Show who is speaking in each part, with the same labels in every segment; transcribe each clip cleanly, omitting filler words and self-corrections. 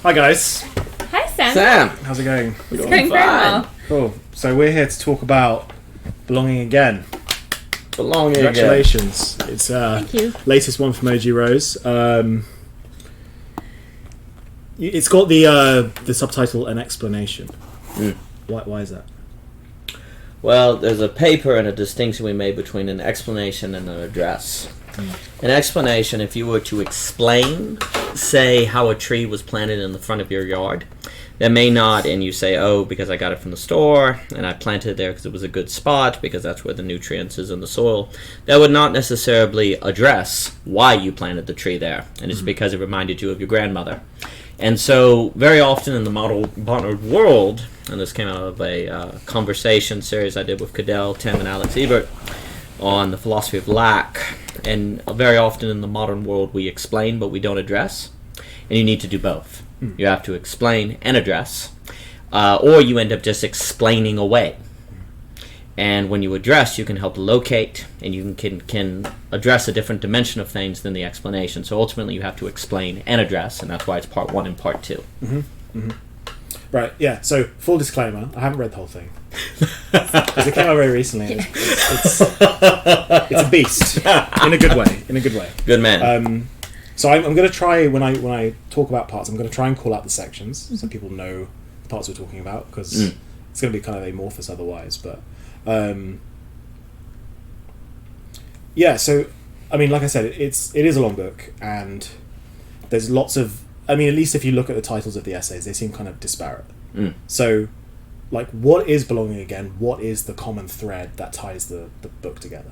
Speaker 1: Hi guys,
Speaker 2: Hi, Sam.
Speaker 3: Sam,
Speaker 1: how's it going?
Speaker 2: It's going very well.
Speaker 1: Cool. So we're here to talk about Belonging Again.
Speaker 3: belonging again.
Speaker 1: Congratulations! It's
Speaker 2: Thank you.
Speaker 1: latest one from OG Rose. It's got the subtitle "An Explanation."
Speaker 3: Mm.
Speaker 1: Why is that?
Speaker 3: Well, there's a paper and a distinction we made between an explanation and an address. An explanation, if you were to explain, say, how a tree was planted in the front of your yard, that may not, and you say, oh, because I got it from the store, and I planted it there because it was a good spot, because that's where the nutrients is in the soil, that would not necessarily address why you planted the tree there, and it's because it reminded you of your grandmother. And so, very often in the modern world, and this came out of a conversation series I did with Cadell, Tim, and Alex Ebert on the philosophy of lack, and very often in the modern world we explain but we don't address, and you need to do both. You have to explain and address, or you end up just explaining away. And when you address, you can help locate, and you can address a different dimension of things than the explanation. So ultimately, you have to explain and address, and that's why it's part 1 and part 2.
Speaker 1: Right. Yeah. So full disclaimer: I haven't read the whole thing because it came out very recently. And it's a beast in a good way. In a good way.
Speaker 3: Good man.
Speaker 1: So I'm going to try when I talk about parts. I'm going to try and call out the sections so people know the parts we're talking about because it's going to be kind of amorphous otherwise. But yeah. So I mean, like I said, it is a long book and there's lots of. I mean, at least if you look at the titles of the essays, they seem kind of disparate. So, like, what is Belonging Again? What is the common thread that ties the book together?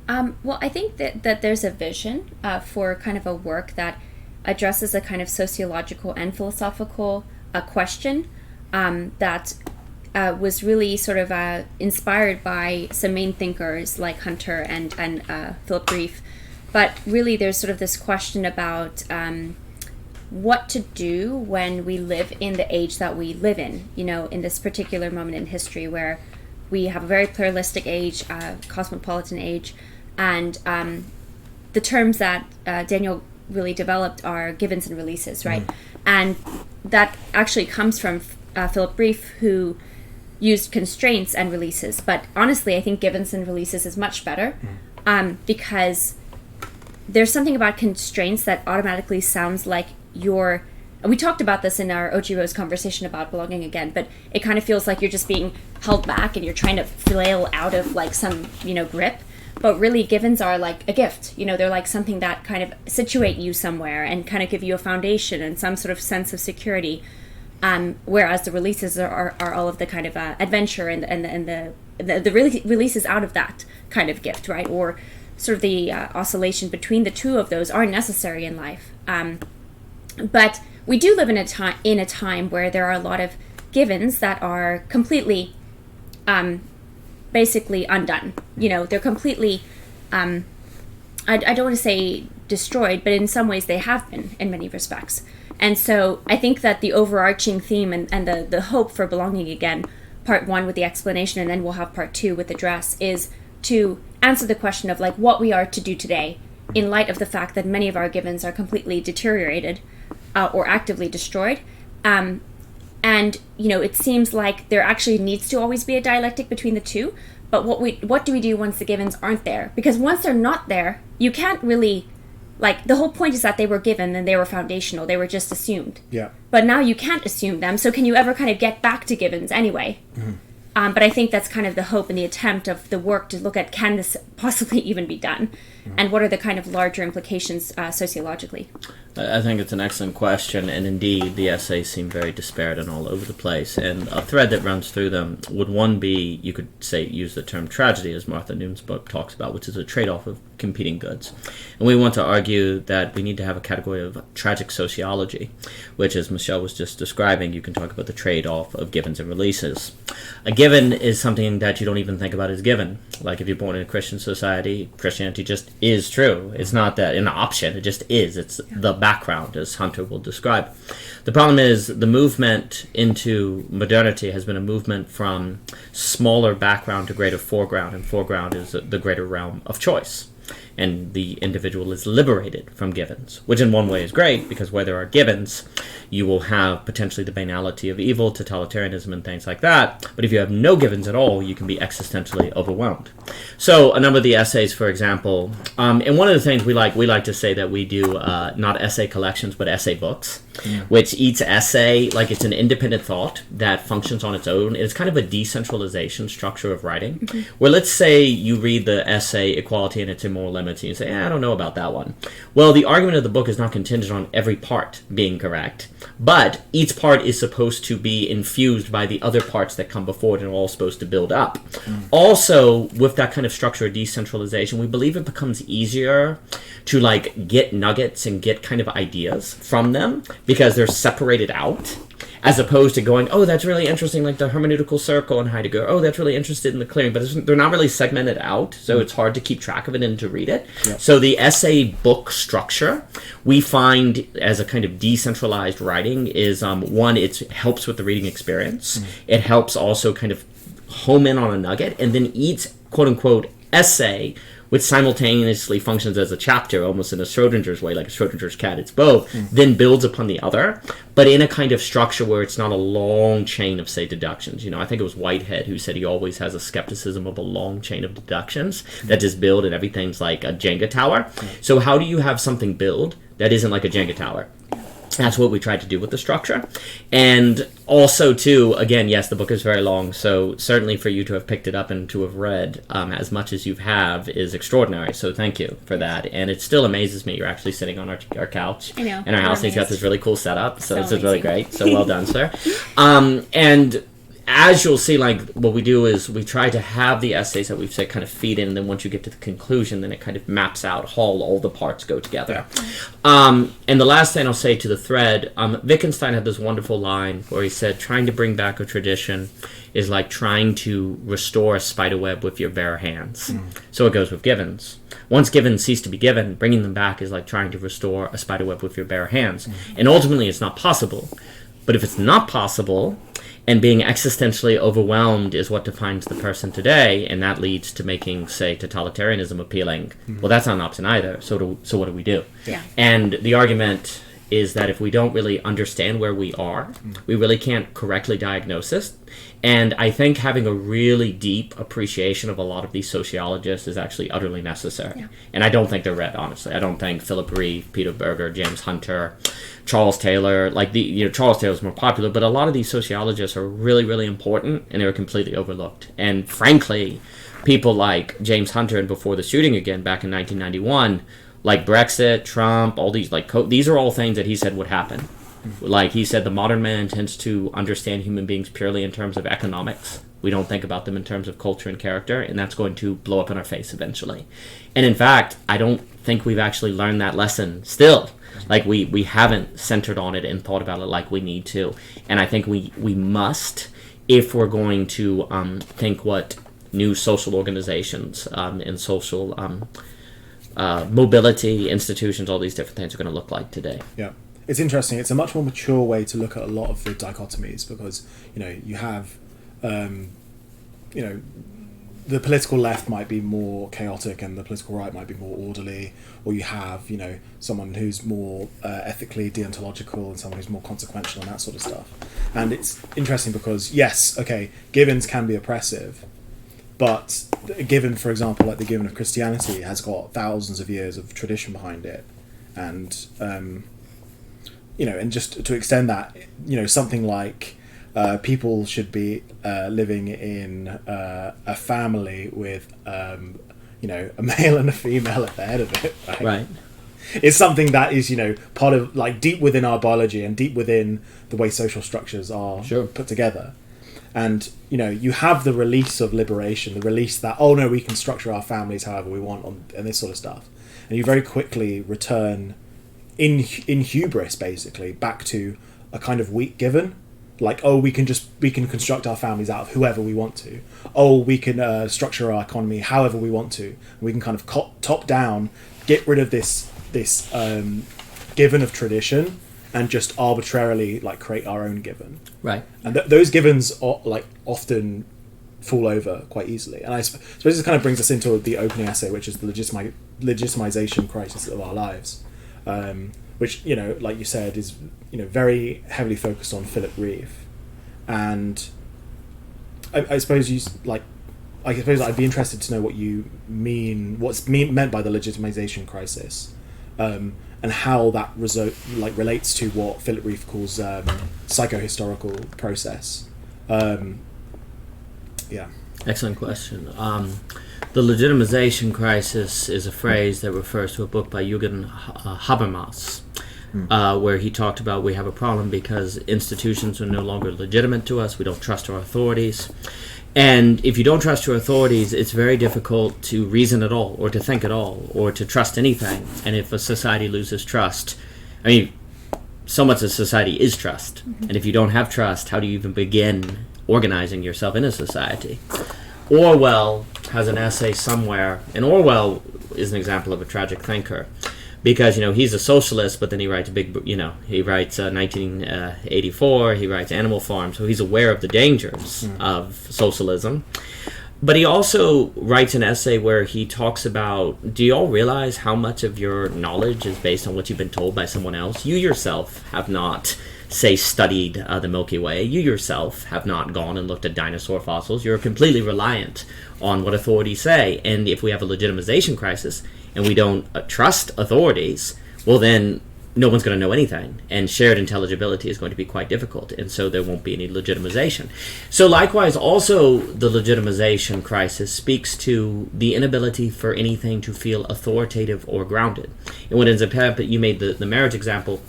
Speaker 2: Well, I think that there's a vision for kind of a work that addresses a kind of sociological and philosophical question that was really sort of inspired by some main thinkers like Hunter and Philip Rieff. But really, there's sort of this question about what to do when we live in the age that we live in, in this particular moment in history where we have a very pluralistic age, cosmopolitan age, and the terms that Daniel really developed are givens and releases, right? And that actually comes from Philip Rieff, who used constraints and releases. But honestly, I think givens and releases is much better because there's something about constraints that automatically sounds like we talked about this in our OG Rose conversation about Belonging Again, but it kind of feels like you're just being held back and you're trying to flail out of like some, grip. But really, givens are like a gift. They're like something that kind of situate you somewhere and kind of give you a foundation and some sort of sense of security. Whereas the releases are all of the kind of adventure and the releases out of that kind of gift, right? Or sort of the oscillation between the two of those are necessary in life. But we do live in a time where there are a lot of givens that are completely basically undone. They're completely, I don't want to say destroyed, but in some ways they have been in many respects. And so I think that the overarching theme and the hope for Belonging Again, part 1 with the explanation, and then we'll have part 2 with the address, is to answer the question of like what we are to do today in light of the fact that many of our givens are completely deteriorated or actively destroyed. And it seems like there actually needs to always be a dialectic between the two. But what do we do once the givens aren't there? Because once they're not there, you can't really, like, the whole point is that they were given and they were foundational. They were just assumed.
Speaker 1: Yeah.
Speaker 2: But now you can't assume them. So can you ever kind of get back to givens anyway? But I think that's kind of the hope and the attempt of the work to look at, can this possibly even be done? And what are the kind of larger implications sociologically?
Speaker 3: I think it's an excellent question, and indeed the essays seem very disparate and all over the place. And a thread that runs through them would one be, you could say, use the term tragedy, as Martha Noon's book talks about, which is a trade-off of competing goods. And we want to argue that we need to have a category of tragic sociology, which, as Michelle was just describing, you can talk about the trade-off of givens and releases. A given is something that you don't even think about as given. Like if you're born in a Christian society, Christianity just is true. It's not that an option, it just is. It's the background, as Hunter will describe. The problem is the movement into modernity has been a movement from smaller background to greater foreground, and foreground is the greater realm of choice. and the individual is liberated from givens, which in one way is great, because where there are givens, you will have potentially the banality of evil, totalitarianism, and things like that. But if you have no givens at all, you can be existentially overwhelmed. So a number of the essays, for example, and one of the things we like to say that we do not essay collections, but essay books, which each essay, like, it's an independent thought that functions on its own. It's kind of a decentralization structure of writing, where let's say you read the essay Equality and Its Immoral Limits, and you say, I don't know about that one. Well, the argument of the book is not contingent on every part being correct, but each part is supposed to be infused by the other parts that come before it, and are all supposed to build up. Also, with that kind of structure of decentralization, we believe it becomes easier to, like, get nuggets and get kind of ideas from them, because they're separated out, as opposed to going, oh, that's really interesting, like the hermeneutical circle and Heidegger. Oh, that's really interested in the clearing, but they're not really segmented out, so it's hard to keep track of it and to read it. Yep. So the essay book structure, we find as a kind of decentralized writing is, one, it helps with the reading experience. It helps also kind of home in on a nugget, and then each quote-unquote essay, which simultaneously functions as a chapter, almost in a Schrodinger's way, like a Schrodinger's cat, it's both, then builds upon the other, but in a kind of structure where it's not a long chain of, say, deductions. You know, I think it was Whitehead who said he always has a skepticism of a long chain of deductions that just build, and everything's like a Jenga tower. So how do you have something build that isn't like a Jenga tower? That's what we tried to do with the structure. And also, too, again, yes, the book is very long, so certainly for you to have picked it up and to have read as much as you have is extraordinary, so thank you for that. And it still amazes me. You're actually sitting on our couch in our house, and he's got this really cool setup, so this is really great. So well done, sir. And as you'll see, like, what we do is we try to have the essays that we've said kind of feed in, and then once you get to the conclusion, then it kind of maps out how all the parts go together. And the last thing I'll say to the thread, Wittgenstein had this wonderful line where he said, trying to bring back a tradition is like trying to restore a spider web with your bare hands. So it goes with givens. Once givens cease to be given, bringing them back is like trying to restore a spider web with your bare hands. And ultimately, it's not possible. But if it's not possible, and being existentially overwhelmed is what defines the person today, and that leads to making, say, totalitarianism appealing. Well, that's not an option either. So what do we do? Yeah. And the argument is that if we don't really understand where we are, we really can't correctly diagnose it. And I think having a really deep appreciation of a lot of these sociologists is actually utterly necessary. Yeah. And I don't think they're read, honestly. I don't think Philip Reeve, Peter Berger, James Hunter, Charles Taylor, like Charles Taylor's more popular, but a lot of these sociologists are really, really important, and they're completely overlooked. And frankly, people like James Hunter, and before the shooting again back in 1991, like Brexit, Trump, all these, like, these are all things that he said would happen. Like, he said the modern man tends to understand human beings purely in terms of economics. We don't think about them in terms of culture and character, and that's going to blow up in our face eventually. And in fact, I don't think we've actually learned that lesson still. Like, we haven't centered on it and thought about it like we need to. And I think we must, if we're going to think what new social organizations and social mobility institutions, all these different things are going to look like today.
Speaker 1: Yeah. It's interesting. It's a much more mature way to look at a lot of the dichotomies, because, you have, the political left might be more chaotic and the political right might be more orderly, or you have, someone who's more ethically deontological and someone who's more consequential and that sort of stuff. And it's interesting because, yes, okay, givens can be oppressive, but a given, for example, like the given of Christianity, has got thousands of years of tradition behind it. And, and just to extend that, something like people should be living in a family with, a male and a female at the head of it. Right. It's something that is, part of, like, deep within our biology and deep within the way social structures are put together. And, you have the release of liberation, the release that, oh no, we can structure our families however we want, and this sort of stuff. And you very quickly return in hubris, basically, back to a kind of weak given. Like, oh, we can construct our families out of whoever we want to. Oh, we can structure our economy however we want to. We can kind of top down, get rid of this given of tradition, and just arbitrarily, like, create our own given.
Speaker 3: Right.
Speaker 1: And those givens are, like, often fall over quite easily. And I suppose this kind of brings us into the opening essay, which is the legitimization crisis of our lives, which, you know, like you said, is, you know, very heavily focused on Philip Reeve. And I suppose I'd be interested to know what you mean, meant by the legitimization crisis, and how that relates to what Philip Reeve calls psychohistorical process. Yeah.
Speaker 3: Excellent question. The legitimization crisis is a phrase that refers to a book by Jürgen Habermas, where he talked about we have a problem because institutions are no longer legitimate to us. We don't trust our authorities. And if you don't trust your authorities, it's very difficult to reason at all, or to think at all, or to trust anything. And if a society loses trust, I mean, so much of society is trust. And if you don't have trust, how do you even begin organizing yourself in a society? Orwell has an essay somewhere, and Orwell is an example of a tragic thinker, because, you know, he's a socialist, but then he writes he writes 1984, he writes Animal Farm, so he's aware of the dangers of socialism. But he also writes an essay where he talks about, do you all realize how much of your knowledge is based on what you've been told by someone else? You yourself have not, say, studied the Milky Way. You yourself have not gone and looked at dinosaur fossils. You're completely reliant on what authorities say. And if we have a legitimization crisis and we don't trust authorities, well, then no one's going to know anything, and shared intelligibility is going to be quite difficult, and so there won't be any legitimization. So likewise, also the legitimization crisis speaks to the inability for anything to feel authoritative or grounded. And what ends up happening, you made the marriage example.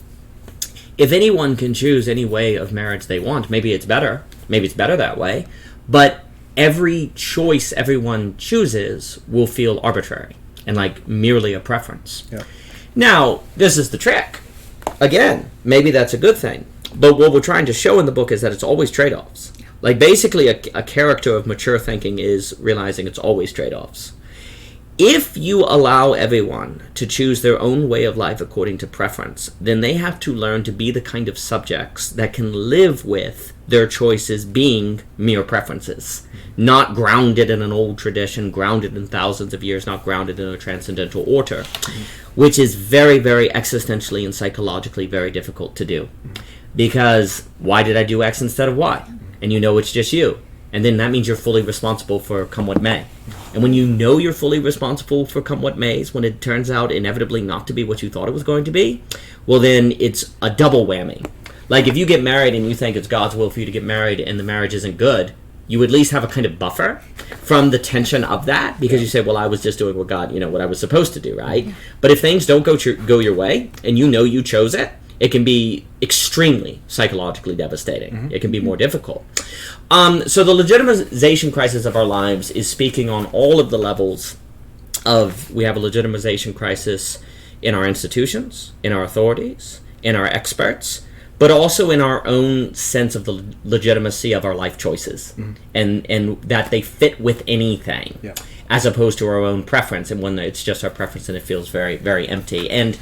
Speaker 3: If anyone can choose any way of marriage they want, maybe it's better that way, but every choice everyone chooses will feel arbitrary and like merely a preference.
Speaker 1: Yeah.
Speaker 3: Now, this is the trick. Again, maybe that's a good thing. But what we're trying to show in the book is that it's always trade-offs. Like, basically, a character of mature thinking is realizing it's always trade-offs. If you allow everyone to choose their own way of life according to preference, then they have to learn to be the kind of subjects that can live with their choices being mere preferences, not grounded in an old tradition, grounded in thousands of years, not grounded in a transcendental order, which is very, very existentially and psychologically very difficult to do. Because why did I do X instead of Y? And you know it's just you. And then that means you're fully responsible for come what may. And when you know you're fully responsible for come what mays, when it turns out inevitably not to be what you thought it was going to be, well, then it's a double whammy. Like, if you get married and you think it's God's will for you to get married and the marriage isn't good, you at least have a kind of buffer from the tension of that, because you say, well, I was just doing what God, what I was supposed to do, right? But if things don't go your way and you know you chose it, it can be extremely psychologically devastating. It can be more difficult. So the legitimization crisis of our lives is speaking on all of the levels of, we have a legitimization crisis in our institutions, in our authorities, in our experts, but also in our own sense of the legitimacy of our life choices, and that they fit with anything, as opposed to our own preference, and when it's just our preference and it feels very, very empty. And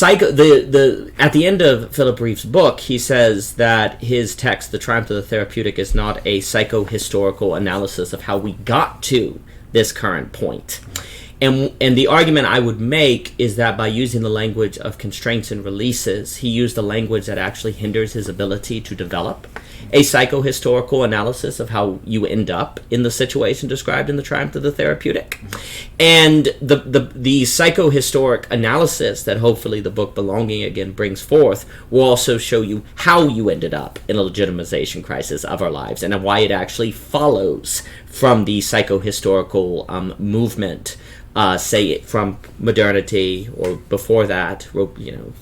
Speaker 3: at the end of Philip Reeve's book, he says that his text, The Triumph of the Therapeutic, is not a psychohistorical analysis of how we got to this current point. And the argument I would make is that by using the language of constraints and releases, he used a language that actually hinders his ability to develop a psychohistorical analysis of how you end up in the situation described in The Triumph of the Therapeutic. And the psychohistoric analysis that hopefully the book Belonging Again brings forth will also show you how you ended up in a legitimization crisis of our lives, and why it actually follows from the psychohistorical movement, say from modernity, or before that,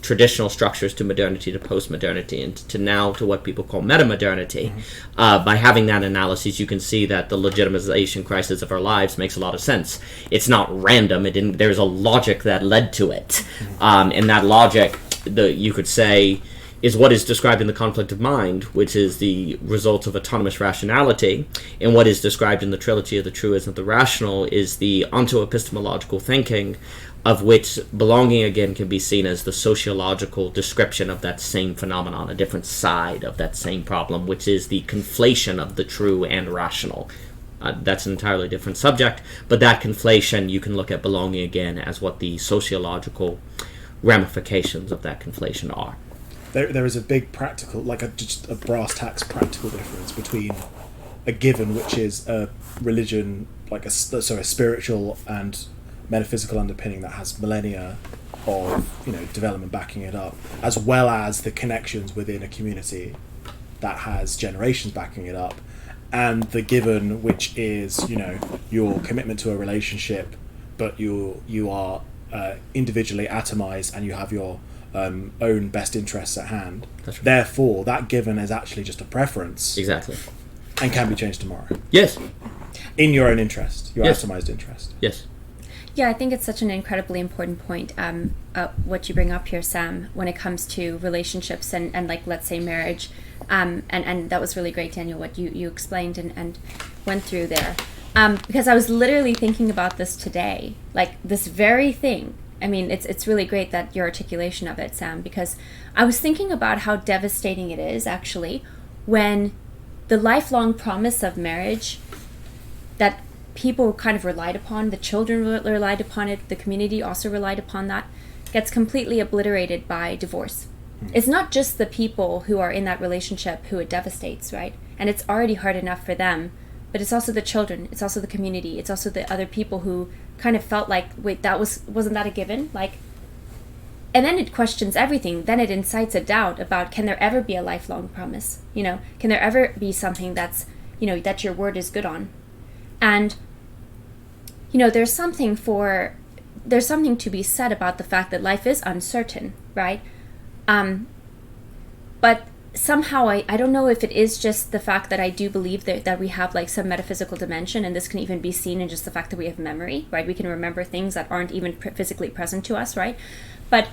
Speaker 3: traditional structures, to modernity, to post-modernity, and to now to what people call meta-modernity. By having that analysis, you can see that the legitimization crisis of our lives makes a lot of sense. It's not random. There's a logic that led to it. And that logic, you could say, is what is described in The Conflict of Mind, which is the result of autonomous rationality, and what is described in the Trilogy of the Truism of the Rational is the onto-epistemological thinking, of which Belonging Again can be seen as the sociological description of that same phenomenon, a different side of that same problem, which is the conflation of the true and rational. That's an entirely different subject, but that conflation, you can look at belonging again as what the sociological ramifications of that conflation are.
Speaker 1: There is a big practical, just a brass tacks practical difference between a given, which is a religion, a spiritual and metaphysical underpinning that has millennia of development backing it up, as well as the connections within a community that has generations backing it up, and the given, which is your commitment to a relationship, but you are individually atomized and you have your own best interests at hand.
Speaker 3: That's right.
Speaker 1: Therefore, that given is actually just a preference.
Speaker 3: Exactly.
Speaker 1: And can be changed tomorrow.
Speaker 3: Yes.
Speaker 1: In your own interest, your
Speaker 3: Yes.
Speaker 1: atomized interest.
Speaker 3: Yes.
Speaker 2: Yeah, I think it's such an incredibly important point, what you bring up here, Sam, when it comes to relationships and let's say marriage. And that was really great, Daniel, what you explained and went through there. Because I was literally thinking about this today, this very thing. I mean, it's really great that your articulation of it, Sam, because I was thinking about how devastating it is, actually, when the lifelong promise of marriage that people kind of relied upon, the children relied upon it, the community also relied upon that, gets completely obliterated by divorce. It's not just the people who are in that relationship who it devastates, right? And it's already hard enough for them, but it's also the children, it's also the community, it's also the other people who kind of felt like, wait, wasn't that a given? And then it questions everything. Then it incites a doubt about, can there ever be a lifelong promise? Can there ever be something that's, that your word is good on? And, there's something to be said about the fact that life is uncertain, right? But somehow I don't know if it is just the fact that I do believe that we have some metaphysical dimension, and this can even be seen in just the fact that we have memory, right? We can remember things that aren't even physically present to us, right? But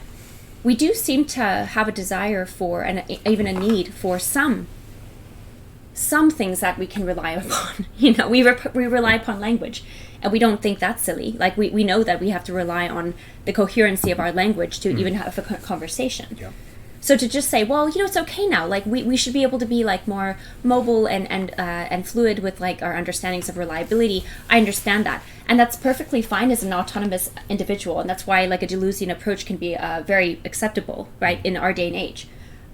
Speaker 2: we do seem to have a desire for, and even a need for some things that we can rely upon. We rely upon language, and we don't think that's silly. We know that we have to rely on the coherency of our language to even have a conversation.
Speaker 1: Yeah.
Speaker 2: So to just say, well, it's okay now. We should be able to be more mobile and fluid with our understandings of reliability. I understand that, and that's perfectly fine as an autonomous individual, and that's why a Deleuzian approach can be very acceptable, right, in our day and age.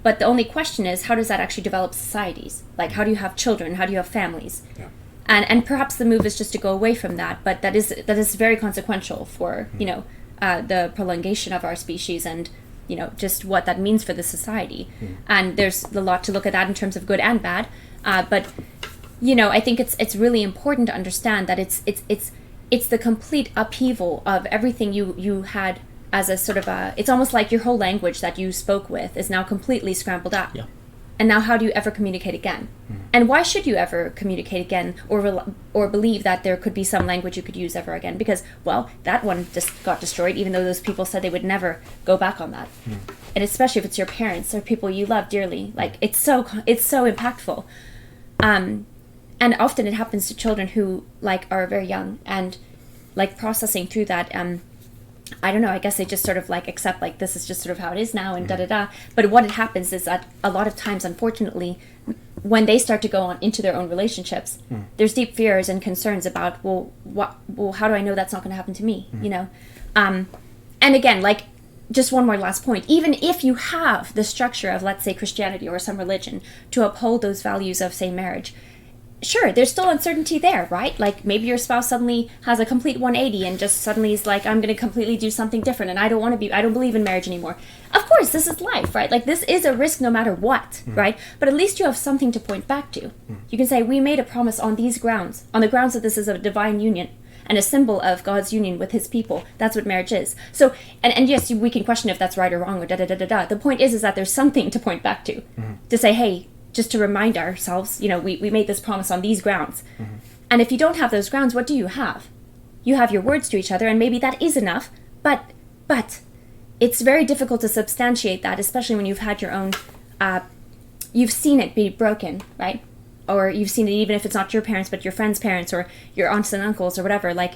Speaker 2: But the only question is, how does that actually develop societies? How do you have children? How do you have families?
Speaker 1: Yeah.
Speaker 2: And perhaps the move is just to go away from that, but that is very consequential for the prolongation of our species and just what that means for the society. And there's a lot to look at that in terms of good and bad. But I think it's really important to understand that it's the complete upheaval of everything you had as a sort of it's almost like your whole language that you spoke with is now completely scrambled up.
Speaker 3: Yeah.
Speaker 2: And now how do you ever communicate again? And why should you ever communicate again or believe that there could be some language you could use ever again? Because, well, that one just got destroyed, even though those people said they would never go back on that. And especially if it's your parents or people you love dearly. It's so impactful. And often it happens to children who, are very young and, processing through that, I don't know, I guess they just sort of accept this is just sort of how it is now and da-da-da. But what happens is that a lot of times, unfortunately, when they start to go on into their own relationships, there's deep fears and concerns about, how do I know that's not going to happen to me? And again, just one more last point. Even if you have the structure of, let's say, Christianity or some religion to uphold those values of, say, marriage, sure, there's still uncertainty there, right? Maybe your spouse suddenly has a complete 180 and just suddenly is I'm going to completely do something different and I don't believe in marriage anymore. Of course, this is life, right? This is a risk no matter what, right? But at least you have something to point back to. You can say, we made a promise on these grounds, on the grounds that this is a divine union and a symbol of God's union with his people. That's what marriage is. So, and yes, we can question if that's right or wrong or da-da-da-da-da. The point is that there's something to point back to say, hey, just to remind ourselves, we made this promise on these grounds. And if you don't have those grounds, what do you have? You have your words to each other, and maybe that is enough, but it's very difficult to substantiate that, especially when you've had your own, you've seen it be broken, right? Or you've seen it even if it's not your parents, but your friends' parents or your aunts and uncles or whatever, and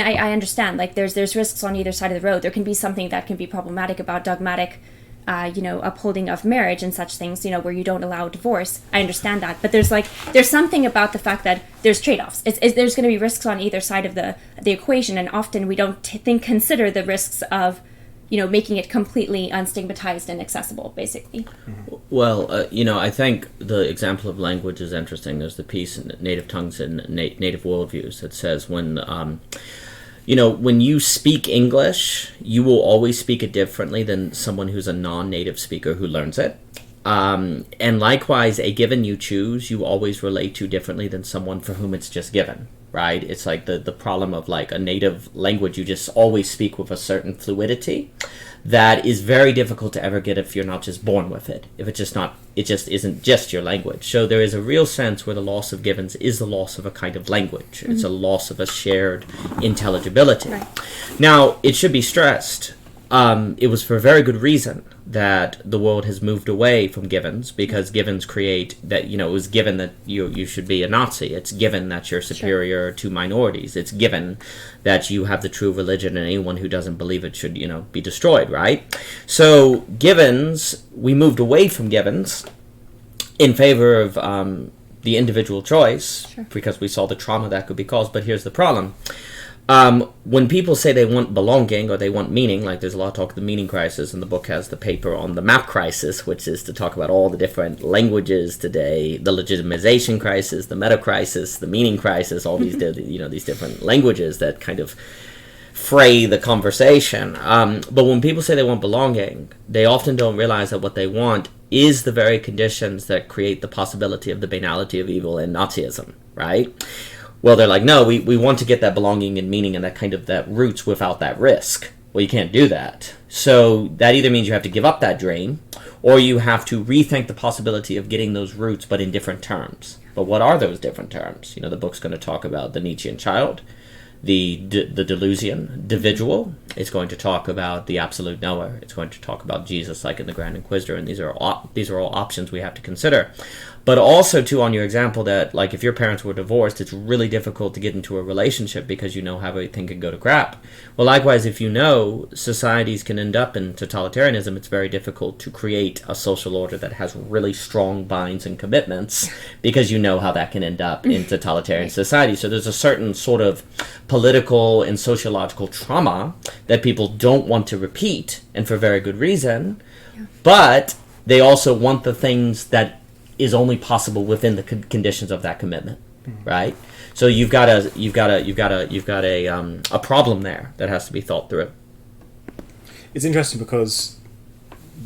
Speaker 2: I understand, there's risks on either side of the road. There can be something that can be problematic about dogmatic upholding of marriage and such things, where you don't allow divorce. I understand that, but there's something about the fact that there's trade-offs. There's going to be risks on either side of the equation, and often we don't consider the risks of making it completely unstigmatized and accessible, basically.
Speaker 3: Well, I think the example of language is interesting. There's the piece in Native Tongues and Native Worldviews that says when you speak English, you will always speak it differently than someone who's a non-native speaker who learns it. And likewise, a given you choose, you always relate to differently than someone for whom it's just given, right? It's like the problem of like a native language, you just always speak with a certain fluidity that is very difficult to ever get if you're not just born with it. If it just isn't just your language. So there is a real sense where the loss of givens is the loss of a kind of language. It's a loss of a shared intelligibility. Right. Now, it should be stressed, it was for a very good reason that the world has moved away from givens, because givens create that, it was given that you should be a Nazi. It's given that you're superior to minorities. It's given that you have the true religion, and anyone who doesn't believe it should, be destroyed, right? So givens, we moved away from givens in favor of the individual choice, because we saw the trauma that could be caused. But here's the problem. When people say they want belonging or they want meaning, like there's a lot of talk of the meaning crisis, and the book has the paper on the map crisis, which is to talk about all the different languages today, the legitimization crisis, the meta crisis, the meaning crisis, all these these different languages that kind of fray the conversation. But when people say they want belonging, they often don't realize that what they want is the very conditions that create the possibility of the banality of evil and Nazism, right? Well, they're like, no, we want to get that belonging and meaning and that roots without that risk. Well, you can't do that. So that either means you have to give up that dream, or you have to rethink the possibility of getting those roots, but in different terms. But what are those different terms? The book's going to talk about the Nietzschean child, the Deleuzian individual. It's going to talk about the absolute knower. It's going to talk about Jesus, like in the Grand Inquisitor, and these are all options we have to consider. But also, too, on your example that, like, if your parents were divorced, it's really difficult to get into a relationship because you know how everything can go to crap. Well, likewise, if you know societies can end up in totalitarianism, it's very difficult to create a social order that has really strong binds and commitments, because you know how that can end up in totalitarian society. So there's a certain sort of political and sociological trauma that people don't want to repeat, and for very good reason. Yeah. But they also want the things that is only possible within the conditions of that commitment, right? So you've got a problem there that has to be thought through.
Speaker 1: It's interesting because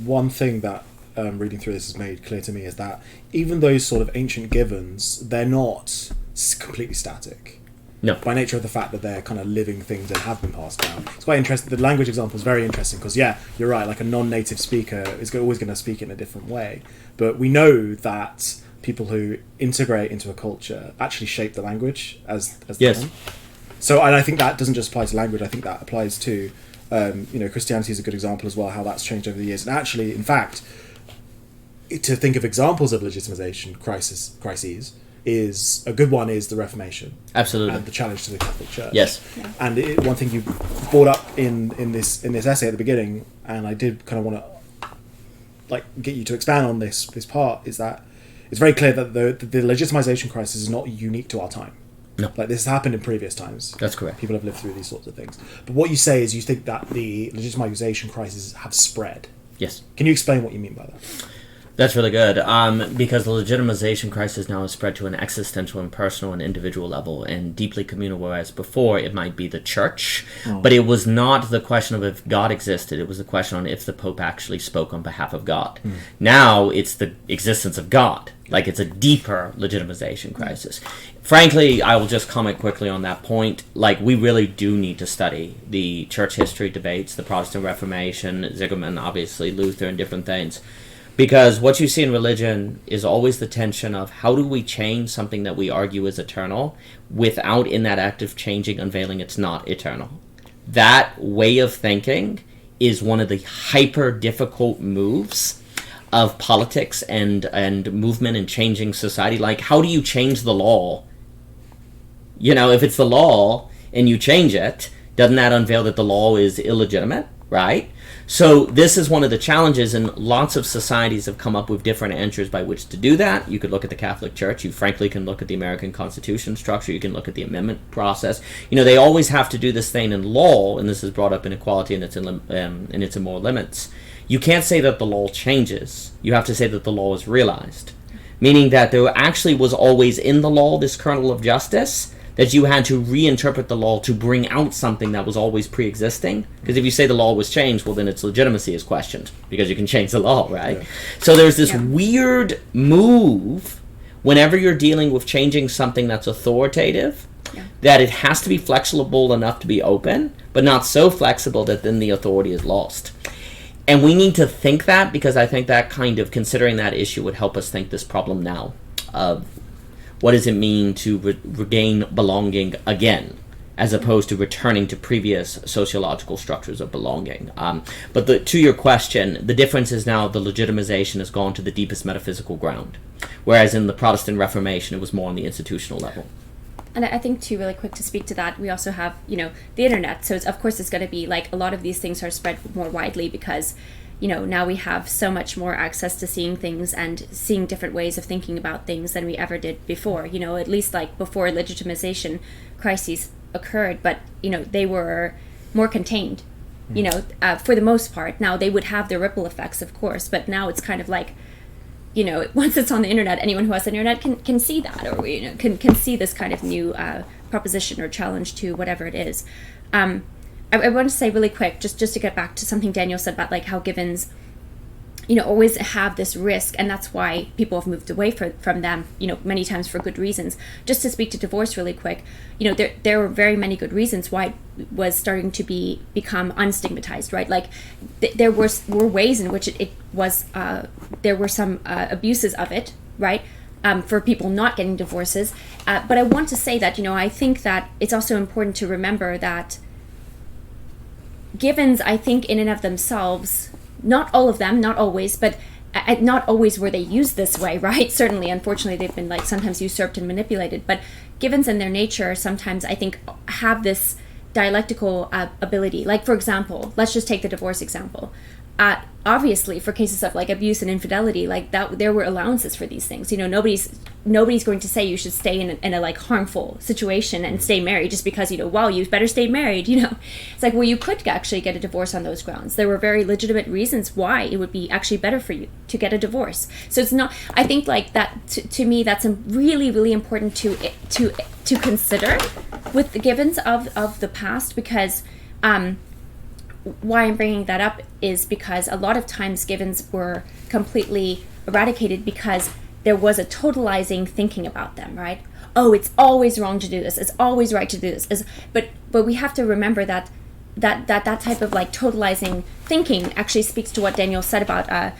Speaker 1: one thing that reading through this has made clear to me is that even those sort of ancient givens, they're not completely static.
Speaker 3: No.
Speaker 1: By nature of the fact that they're kind of living things and have been passed down. It's quite interesting. The language example is very interesting because, yeah, you're right, like a non-native speaker is always going to speak in a different way. But we know that people who integrate into a culture actually shape the language as
Speaker 3: yes.
Speaker 1: them. So, and I think that doesn't just apply to language. I think that applies to, Christianity is a good example as well, how that's changed over the years. And actually, in fact, to think of examples of legitimization crises is a good one is the Reformation.
Speaker 3: Absolutely.
Speaker 1: And the challenge to the Catholic Church.
Speaker 3: Yes.
Speaker 1: Yeah. And one thing you brought up in this essay at the beginning, and I did kind of want to get you to expand on this part, is that it's very clear that the legitimization crisis is not unique to our time.
Speaker 3: No.
Speaker 1: Like, this has happened in previous times.
Speaker 3: That's correct.
Speaker 1: People have lived through these sorts of things. But what you say is you think that the legitimization crises have spread.
Speaker 3: Yes.
Speaker 1: Can you explain what you mean by that?
Speaker 3: That's really good, because the legitimization crisis now has spread to an existential and personal and individual level and deeply communal, whereas before it might be the church, but it was not the question of if God existed, it was the question on if the Pope actually spoke on behalf of God. Now it's the existence of God, like it's a deeper legitimization crisis. Frankly, I will just comment quickly on that point, like we really do need to study the church history debates, the Protestant Reformation, Zieglerman, obviously, Luther, and different things. Because what you see in religion is always the tension of how do we change something that we argue is eternal without, in that act of changing, unveiling it's not eternal. That way of thinking is one of the hyper difficult moves of politics and movement and changing society. Like, how do you change the law? If it's the law and you change it, doesn't that unveil that the law is illegitimate? right? So this is one of the challenges, and lots of societies have come up with different answers by which to do that. You could look at the Catholic Church. You frankly can look at the American Constitution structure. You can look at the amendment process. You know, they always have to do this thing in law, and this is brought up in equality and its immoral limits. You can't say that the law changes. You have to say that the law is realized, meaning that there actually was always in the law this kernel of justice, that you had to reinterpret the law to bring out something that was always pre-existing. Because if you say the law was changed, well, then its legitimacy is questioned, because you can change the law, right? Yeah. So there's this weird move whenever you're dealing with changing something that's authoritative, that it has to be flexible enough to be open, but not so flexible that then the authority is lost. And we need to think that, because I think that kind of considering that issue would help us think this problem now of what does it mean to regain belonging again, as opposed to returning to previous sociological structures of belonging. But to your question, the difference is now the legitimization has gone to the deepest metaphysical ground, whereas in the Protestant Reformation it was more on the institutional level.
Speaker 2: And I think, too, really quick to speak to that, we also have, you know, the internet. So, of course, it's going to be, like, a lot of these things are spread more widely because, you know, now we have so much more access to seeing things and seeing different ways of thinking about things than we ever did before. You know, at least, like, before legitimization crises occurred, but, you know, they were more contained, you know, for the most part. Now, they would have their ripple effects, of course, but now it's kind of like, you know, once it's on the internet, anyone who has the internet can see that, or, you know, can see this kind of new proposition or challenge to whatever it is. I want to say really quick, just to get back to something Daniel said about, like, how Givens, you know, always have this risk, and that's why people have moved away from them, you know, many times for good reasons. Just to speak to divorce really quick, you know, there were very many good reasons why it was starting to become unstigmatized, right? Like, there were ways in which it was, there were some abuses of it, right? For people not getting divorces. But I want to say that, you know, I think that it's also important to remember that Givens, I think, in and of themselves, not all of them, not always, but not always were they used this way, right? Certainly, unfortunately, they've been, like, sometimes usurped and manipulated. But Givens in their nature sometimes, I think, have this dialectical ability. Like, for example, let's just take the divorce example. Obviously, for cases of, like, abuse and infidelity, like, that, there were allowances for these things. You know, nobody's going to say you should stay in a like harmful situation and stay married just because, you know, well, you better stay married. You know, it's like, well, you could actually get a divorce on those grounds. There were very legitimate reasons why it would be actually better for you to get a divorce. So it's not. I think, like, that to me, that's really, really important to consider with the Givens of the past, because. Why I'm bringing that up is because a lot of times Givens were completely eradicated because there was a totalizing thinking about them, right? Oh, it's always wrong to do this. It's always right to do this. But we have to remember that type of, like, totalizing thinking actually speaks to what Daniel said about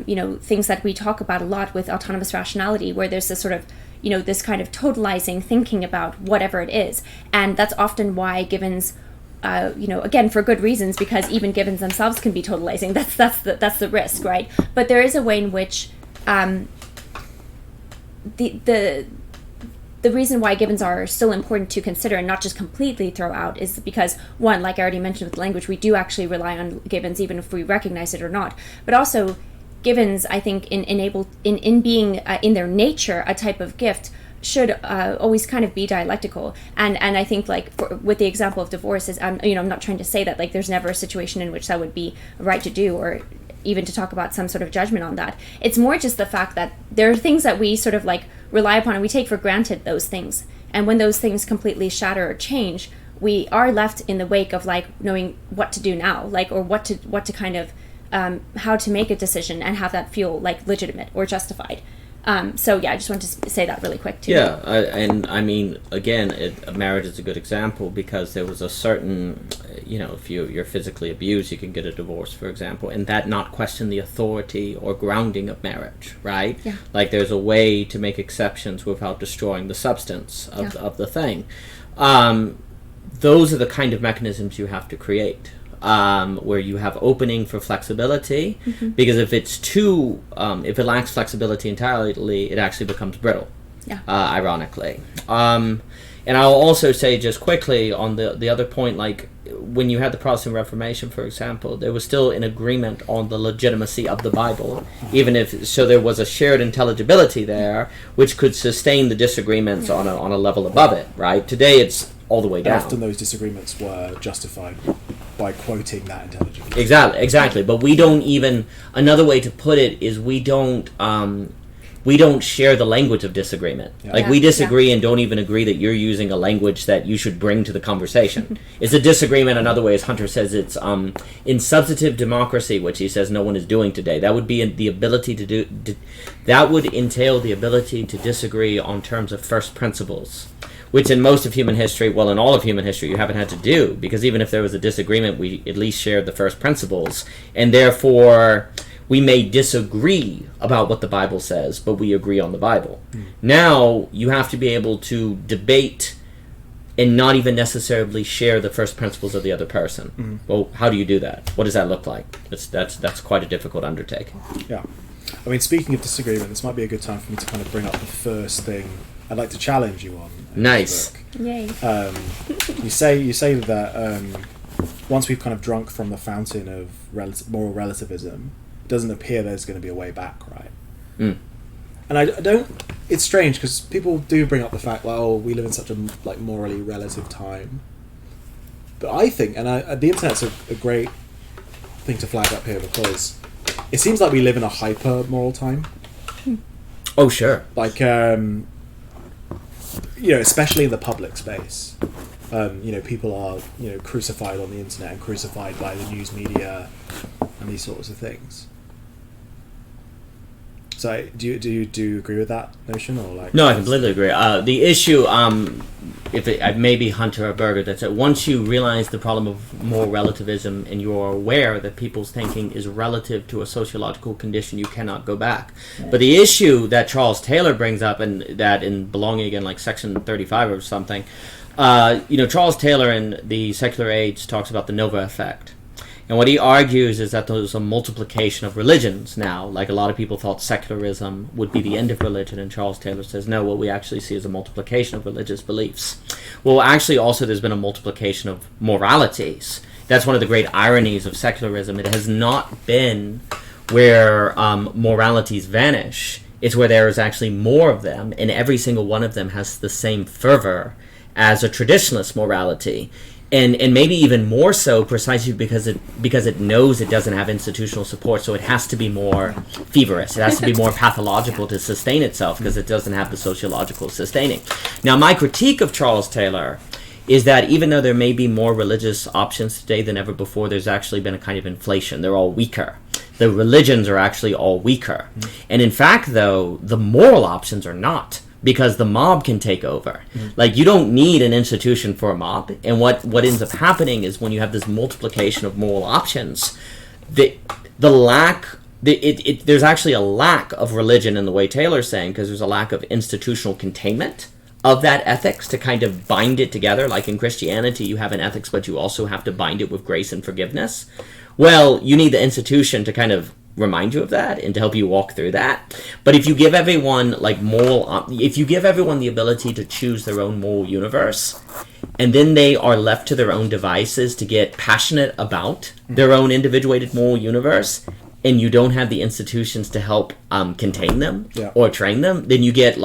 Speaker 2: you know, things that we talk about a lot with autonomous rationality, where there's this sort of, you know, this kind of totalizing thinking about whatever it is, and that's often why Givens. You know, again, for good reasons, because even Givens themselves can be totalizing. That's the risk, right? But there is a way in which the reason why Givens are still important to consider and not just completely throw out is because, one, like I already mentioned with language, we do actually rely on Givens even if we recognize it or not. But also, Givens, I think, in being in their nature a type of gift, should always kind of be dialectical, and I think, like, with the example of divorces, you know, I'm not trying to say that, like, there's never a situation in which that would be right to do, or even to talk about some sort of judgment on that. It's more just the fact that there are things that we sort of, like, rely upon, and we take for granted those things, and when those things completely shatter or change, we are left in the wake of, like, knowing what to do now, like, or what to kind of how to make a decision and have that feel, like, legitimate or justified. So yeah, I just want to say that really quick too.
Speaker 3: Yeah, and I mean, again, marriage is a good example because there was a certain, you know, if you're physically abused, you can get a divorce, for example, and that not question the authority or grounding of marriage, right?
Speaker 2: Yeah.
Speaker 3: Like, there's a way to make exceptions without destroying the substance of the thing. Those are the kind of mechanisms you have to create. Where you have opening for flexibility, because if it's if it lacks flexibility entirely, it actually becomes brittle.
Speaker 2: Yeah.
Speaker 3: Ironically, and I'll also say just quickly on the other point, like, when you had the Protestant Reformation, for example, there was still an agreement on the legitimacy of the Bible, even if so there was a shared intelligibility there, which could sustain the disagreements on a level above it. Right? Today, it's all the way down.
Speaker 1: Often those disagreements were justified by quoting that intelligibility.
Speaker 3: Exactly. But we don't even. Another way to put it is we don't share the language of disagreement.
Speaker 1: Yeah.
Speaker 3: Like, we disagree and don't even agree that you're using a language that you should bring to the conversation. It's a disagreement. Another way, as Hunter says, it's in substantive democracy, which he says no one is doing today. That would be the ability to do. That would entail the ability to disagree on terms of first principles, which in most of human history, well, in all of human history, you haven't had to do, because even if there was a disagreement, we at least shared the first principles, and therefore we may disagree about what the Bible says, but we agree on the Bible. Now, you have to be able to debate and not even necessarily share the first principles of the other person. Well, how do you do that? What does that look like? That's quite a difficult undertaking.
Speaker 1: Yeah. I mean, speaking of disagreement, this might be a good time for me to kind of bring up the first thing I'd like to challenge you on.
Speaker 3: Nice.
Speaker 2: Yay.
Speaker 1: You say that once we've kind of drunk from the fountain of moral relativism, it doesn't appear there's going to be a way back, right? And I don't. It's strange because people do bring up the fact, like, oh, we live in such a morally relative time. But I think, and the internet's a great thing to flag up here, because it seems like we live in a hyper moral time.
Speaker 3: Oh, sure.
Speaker 1: Like, especially in the public space. People are, crucified on the internet and crucified by the news media and these sorts of things. So, do you agree with that notion, or like?
Speaker 3: No, I completely agree. The issue, maybe Hunter or Berger, that's that once you realize the problem of moral relativism and you're aware that people's thinking is relative to a sociological condition, you cannot go back. But the issue that Charles Taylor brings up, and that in Belonging Again, like section 35 or something, Charles Taylor in The Secular Age talks about the Nova effect. And what he argues is that there's a multiplication of religions now. Like, a lot of people thought secularism would be the end of religion, and Charles Taylor says, no, what we actually see is a multiplication of religious beliefs. Well, actually, also, there's been a multiplication of moralities. That's one of the great ironies of secularism. It has not been where moralities vanish. It's where there is actually more of them, and every single one of them has the same fervor as a traditionalist morality. And maybe even more so, precisely because it knows it doesn't have institutional support, so it has to be more feverish. It has to be more pathological to sustain itself, because it doesn't have the sociological sustaining. Now, my critique of Charles Taylor is that even though there may be more religious options today than ever before, there's actually been a kind of inflation. They're all weaker. The religions are actually all weaker. And in fact, though, the moral options are not, because the mob can take over. Like, you don't need an institution for a mob. And what ends up happening is, when you have this multiplication of moral options, there's actually a lack of religion in the way Taylor's saying, because there's a lack of institutional containment of that ethics to kind of bind it together. Like in Christianity, you have an ethics, but you also have to bind it with grace and forgiveness. Well, you need the institution to kind of remind you of that and to help you walk through that. But if you give everyone if you give everyone the ability to choose their own moral universe, and then they are left to their own devices to get passionate about their own individuated moral universe, and you don't have the institutions to help contain them or train them, then you get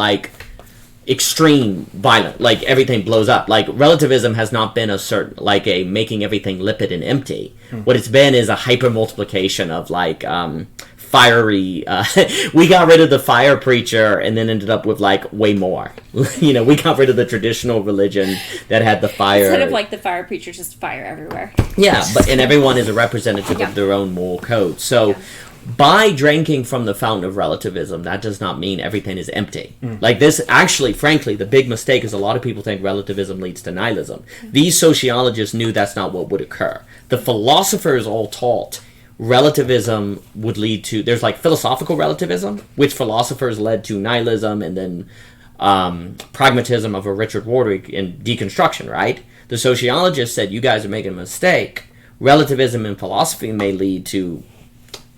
Speaker 3: extreme violent, everything blows up. Relativism has not been a making everything lipid and empty. What it's been is a hyper multiplication of fiery we got rid of the fire preacher and then ended up with way more. We got rid of the traditional religion that had the fire.
Speaker 2: Instead of the fire preacher, just fire everywhere.
Speaker 3: Yeah, and everyone is a representative of their own moral code. So by drinking from the fountain of relativism, that does not mean everything is empty. This, actually, frankly, the big mistake is a lot of people think relativism leads to nihilism. These sociologists knew that's not what would occur. The philosophers all taught relativism would lead to, there's philosophical relativism, which philosophers led to nihilism, and then pragmatism of a Richard Wardwick in deconstruction, right? The sociologists said, you guys are making a mistake. Relativism in philosophy may lead to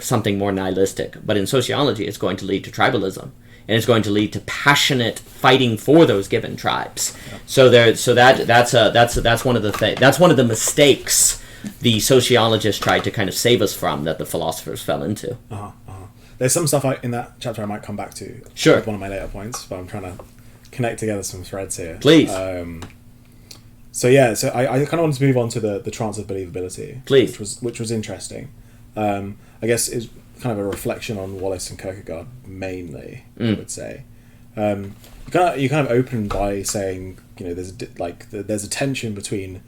Speaker 3: something more nihilistic, but in sociology it's going to lead to tribalism. and it's going to lead to passionate fighting for those given tribes. Yeah. That's one of the mistakes the sociologists tried to kind of save us from, that the philosophers fell into.
Speaker 1: There's some stuff in that chapter I might come back to.
Speaker 3: Sure.
Speaker 1: With one of my later points, but I'm trying to connect together some threads here.
Speaker 3: Please.
Speaker 1: So I kind of wanted to move on to the trance of believability.
Speaker 3: Please.
Speaker 1: Which was interesting. I guess it's kind of a reflection on Wallace and Kierkegaard mainly, I would say. You kind of open by saying, there's a tension between,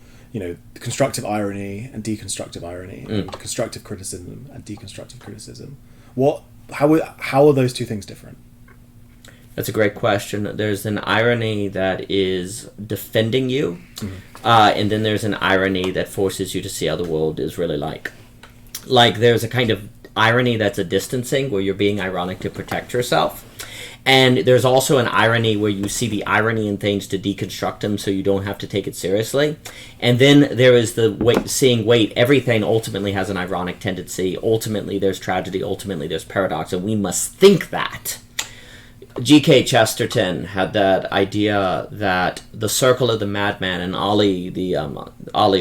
Speaker 1: constructive irony and deconstructive irony, and constructive criticism and deconstructive criticism. How are those two things different?
Speaker 3: That's a great question. There's an irony that is defending you, and then there's an irony that forces you to see how the world is really like. Like, there's a kind of irony that's a distancing, where you're being ironic to protect yourself. And there's also an irony where you see the irony in things to deconstruct them so you don't have to take it seriously. And then there is the everything ultimately has an ironic tendency. Ultimately, there's tragedy. Ultimately, there's paradox. And we must think that. G.K. Chesterton had that idea that the circle of the madman, and Ali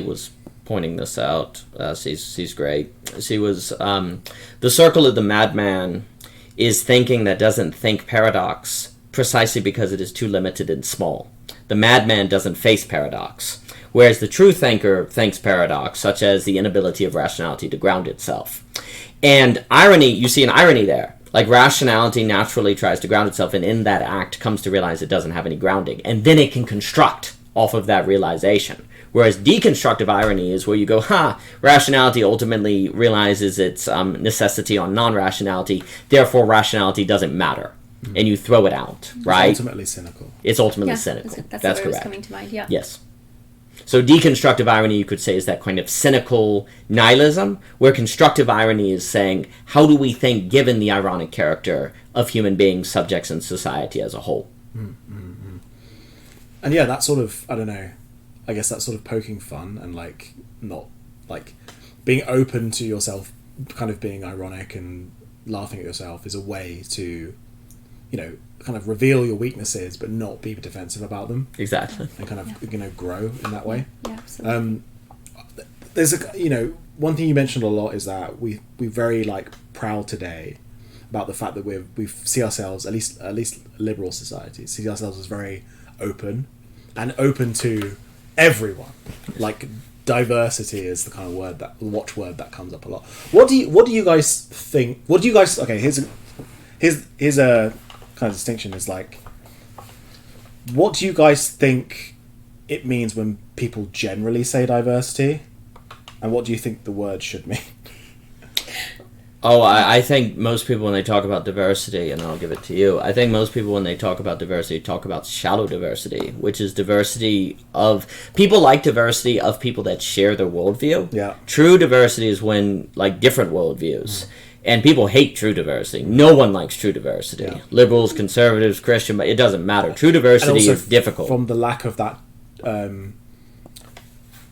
Speaker 3: was pointing this out. She's great. She was the circle of the madman is thinking that doesn't think paradox precisely because it is too limited and small. The madman doesn't face paradox, whereas the true thinker thinks paradox, such as the inability of rationality to ground itself. And irony, you see an irony there. Like, rationality naturally tries to ground itself, and in that act comes to realize it doesn't have any grounding. And then it can construct off of that realization. Whereas deconstructive irony is where you go, rationality ultimately realizes its necessity on non-rationality, therefore rationality doesn't matter. And you throw it out, right?
Speaker 1: It's ultimately cynical.
Speaker 3: It's ultimately cynical.
Speaker 2: That's
Speaker 3: correct.
Speaker 2: was coming to mind, yeah.
Speaker 3: Yes. So deconstructive irony, you could say, is that kind of cynical nihilism, where constructive irony is saying, how do we think given the ironic character of human beings, subjects, and society as a whole?
Speaker 1: And yeah, that sort of, I don't know, I guess that sort of poking fun and not being open to yourself kind of being ironic and laughing at yourself is a way to, kind of reveal your weaknesses but not be defensive about them.
Speaker 3: Exactly.
Speaker 1: And kind of, grow in that way.
Speaker 2: Yeah, absolutely.
Speaker 1: There's one thing you mentioned a lot is that we're very proud today about the fact that we see ourselves, at least liberal societies, see ourselves as very open to everyone. Diversity is the kind of watchword that comes up a lot. What do you guys think? Okay, here's a kind of distinction. Is what do you guys think it means when people generally say diversity, and what do you think the word should mean?
Speaker 3: Oh, I think most people, when they talk about diversity, and I'll give it to you, I think most people, when they talk about diversity, talk about shallow diversity, which is diversity of... People like diversity of people that share their worldview.
Speaker 1: Yeah.
Speaker 3: True diversity is when, different worldviews. And people hate true diversity. No one likes true diversity. Yeah. Liberals, conservatives, Christian, but it doesn't matter. True diversity is difficult.
Speaker 1: From the lack of that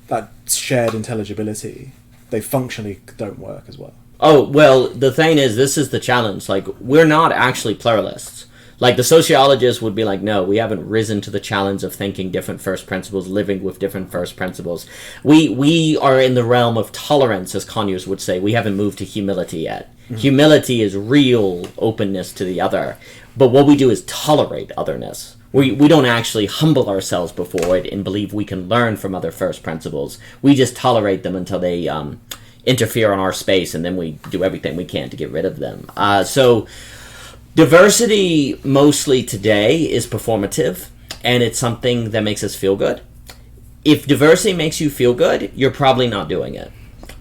Speaker 1: that shared intelligibility, they functionally don't work as well.
Speaker 3: Oh, well, the thing is, this is the challenge. We're not actually pluralists. The sociologists would be no, we haven't risen to the challenge of thinking different first principles, living with different first principles. We are in the realm of tolerance, as Conyers would say. We haven't moved to humility yet. Mm-hmm. Humility is real openness to the other. But what we do is tolerate otherness. We don't actually humble ourselves before it and believe we can learn from other first principles. We just tolerate them until they... interfere on our space, and then we do everything we can to get rid of them. So diversity mostly today is performative, and it's something that makes us feel good. If diversity makes you feel good, you're probably not doing it.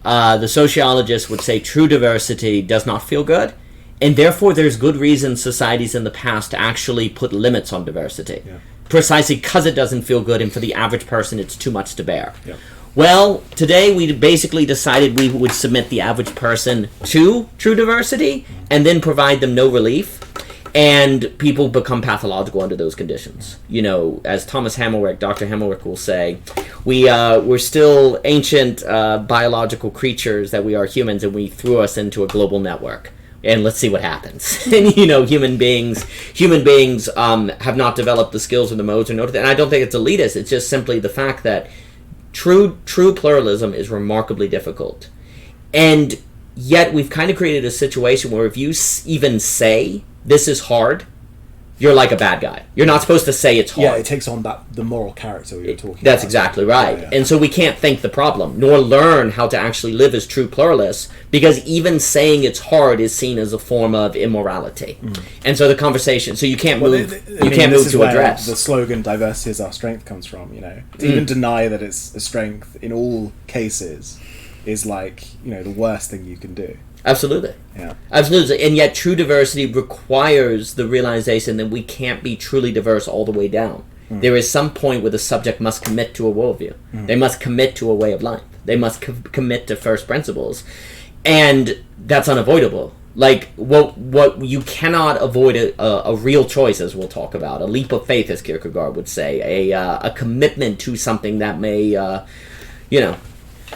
Speaker 3: The sociologists would say true diversity does not feel good, and therefore there's good reason societies in the past actually put limits on diversity. Yeah. Precisely because it doesn't feel good, and for the average person it's too much to bear. Yeah. Well, today we basically decided we would submit the average person to true diversity and then provide them no relief, and people become pathological under those conditions. As Thomas Hammelrick, Dr. Hammelrick will say, we're still ancient biological creatures that we are humans, and we threw us into a global network. and let's see what happens. And human beings have not developed the skills or the modes or know. And I don't think it's elitist. It's just simply the fact that true pluralism is remarkably difficult, and yet we've kind of created a situation where if you even say this is hard, you're like a bad guy. You're not supposed to say it's hard.
Speaker 1: Yeah, it takes on the moral character we were talking about.
Speaker 3: That's exactly right.
Speaker 1: Yeah.
Speaker 3: And so we can't think the problem, nor learn how to actually live as true pluralists, because even saying it's hard is seen as a form of immorality. And so the conversation, so you can't move to address.
Speaker 1: The slogan "diversity is our strength" comes from. To even deny that it's a strength in all cases is like the worst thing you can do.
Speaker 3: Absolutely.
Speaker 1: Yeah.
Speaker 3: Absolutely. And yet true diversity requires the realization that we can't be truly diverse all the way down. There is some point where the subject must commit to a worldview. They must commit to a way of life. They must commit to first principles. And that's unavoidable. Like, what you cannot avoid a real choice, as we'll talk about, a leap of faith, as Kierkegaard would say, a commitment to something that may,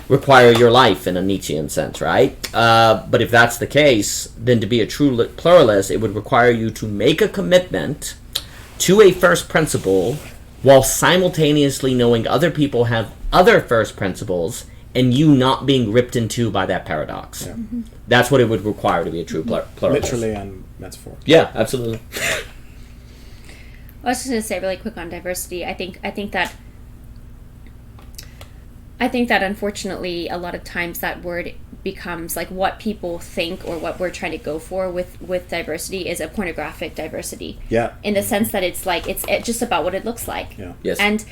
Speaker 3: require your life in a Nietzschean sense, right? But if that's the case, then to be a true pluralist, it would require you to make a commitment to a first principle while simultaneously knowing other people have other first principles and you not being ripped into by that paradox. Yeah. That's what it would require to be a true pluralist.
Speaker 1: Literally and metaphorically.
Speaker 3: Yeah, absolutely.
Speaker 2: I was just going to say really quick on diversity. I think that unfortunately a lot of times that word becomes like what people think or what we're trying to go for with diversity is a pornographic diversity.
Speaker 1: Yeah.
Speaker 2: In the sense that it's like it's just about what it looks like.
Speaker 1: Yeah.
Speaker 3: Yes.
Speaker 2: And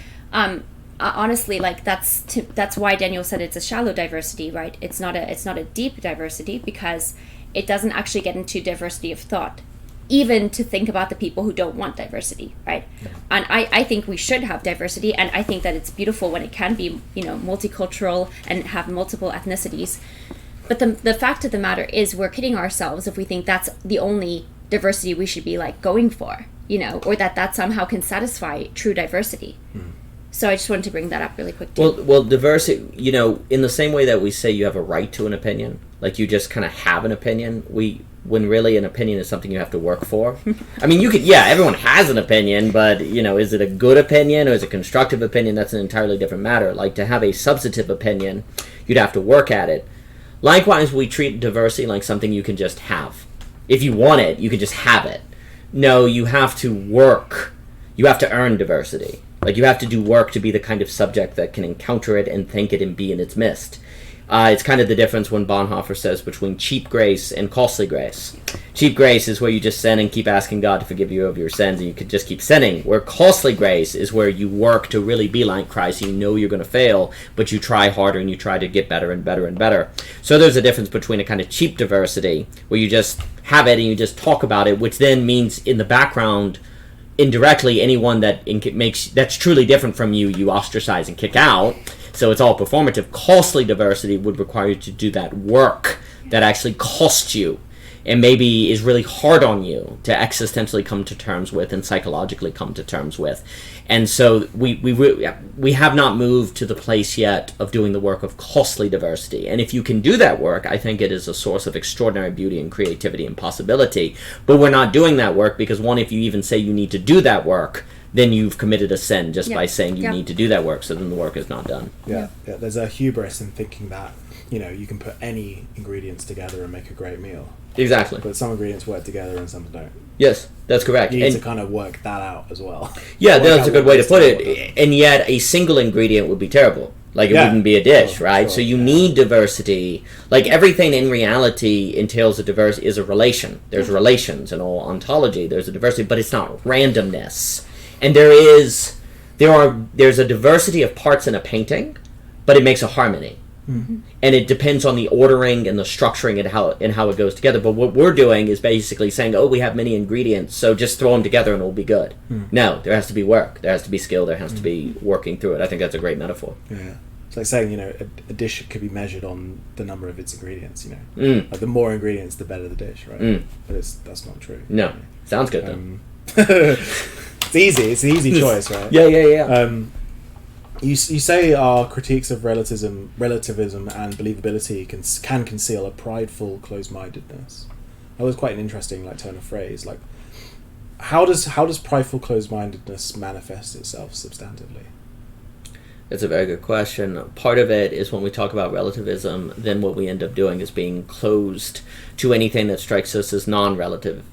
Speaker 2: honestly, like that's why Daniel said it's a shallow diversity, right? It's not a deep diversity because it doesn't actually get into diversity of thought, even to think about the people who don't want diversity, right? Yeah. And I think we should have diversity, and I think that it's beautiful when it can be, multicultural and have multiple ethnicities. But the fact of the matter is we're kidding ourselves if we think that's the only diversity we should be like going for, or that somehow can satisfy true diversity. So I just wanted to bring that up really quick too.
Speaker 3: Well, diversity, in the same way that we say you have a right to an opinion, like you just kind of have an opinion, when really an opinion is something you have to work for. I mean, everyone has an opinion, but, is it a good opinion or is it a constructive opinion? That's an entirely different matter. Like, to have a substantive opinion, you'd have to work at it. Likewise, we treat diversity like something you can just have. If you want it, you can just have it. No, you have to work. You have to earn diversity. Like, you have to do work to be the kind of subject that can encounter it and think it and be in its midst. It's kind of the difference when Bonhoeffer says between cheap grace and costly grace. Cheap grace is where you just sin and keep asking God to forgive you of your sins and you could just keep sinning. Where costly grace is where you work to really be like Christ. You know you're going to fail, but you try harder and you try to get better and better and better. So there's a difference between a kind of cheap diversity where you just have it and you just talk about it, which then means in the background, indirectly, anyone that's truly different from you ostracize and kick out. So it's all performative. Costly diversity would require you to do that work that actually costs you and maybe is really hard on you to existentially come to terms with and psychologically come to terms with. And so we have not moved to the place yet of doing the work of costly diversity. And if you can do that work, I think it is a source of extraordinary beauty and creativity and possibility. But we're not doing that work because, one, if you even say you need to do that work, then you've committed a sin just by saying you need to do that work, so then the work is not done.
Speaker 1: Yeah. There's a hubris in thinking that, you can put any ingredients together and make a great meal.
Speaker 3: Exactly.
Speaker 1: But some ingredients work together and some don't.
Speaker 3: Yes, that's correct.
Speaker 1: You need to kind of work that out as well.
Speaker 3: Yeah, that's a good way to put it. And yet, a single ingredient would be terrible. Like, it wouldn't be a dish, right? Sure, so you need diversity. Like, everything in reality entails is a relation. There's relations in all ontology. There's a diversity, but it's not randomness. And there's a diversity of parts in a painting, but it makes a harmony. Mm-hmm. And it depends on the ordering and the structuring and how it goes together. But what we're doing is basically saying, we have many ingredients, so just throw them together and it'll be good. No, there has to be work. There has to be skill. There has to be working through it. I think that's a great metaphor.
Speaker 1: Yeah. It's like saying, a dish could be measured on the number of its ingredients, Like, the more ingredients, the better the dish, right? But that's not true.
Speaker 3: No. Sounds good, though.
Speaker 1: It's easy. It's an easy choice, right?
Speaker 3: Yeah.
Speaker 1: You say our critiques of relativism and believability can conceal a prideful closed-mindedness. That was quite an interesting like turn of phrase. Like, how does prideful closed-mindedness manifest itself substantively?
Speaker 3: It's a very good question. Part of it is when we talk about relativism, then what we end up doing is being closed to anything that strikes us as non-relative.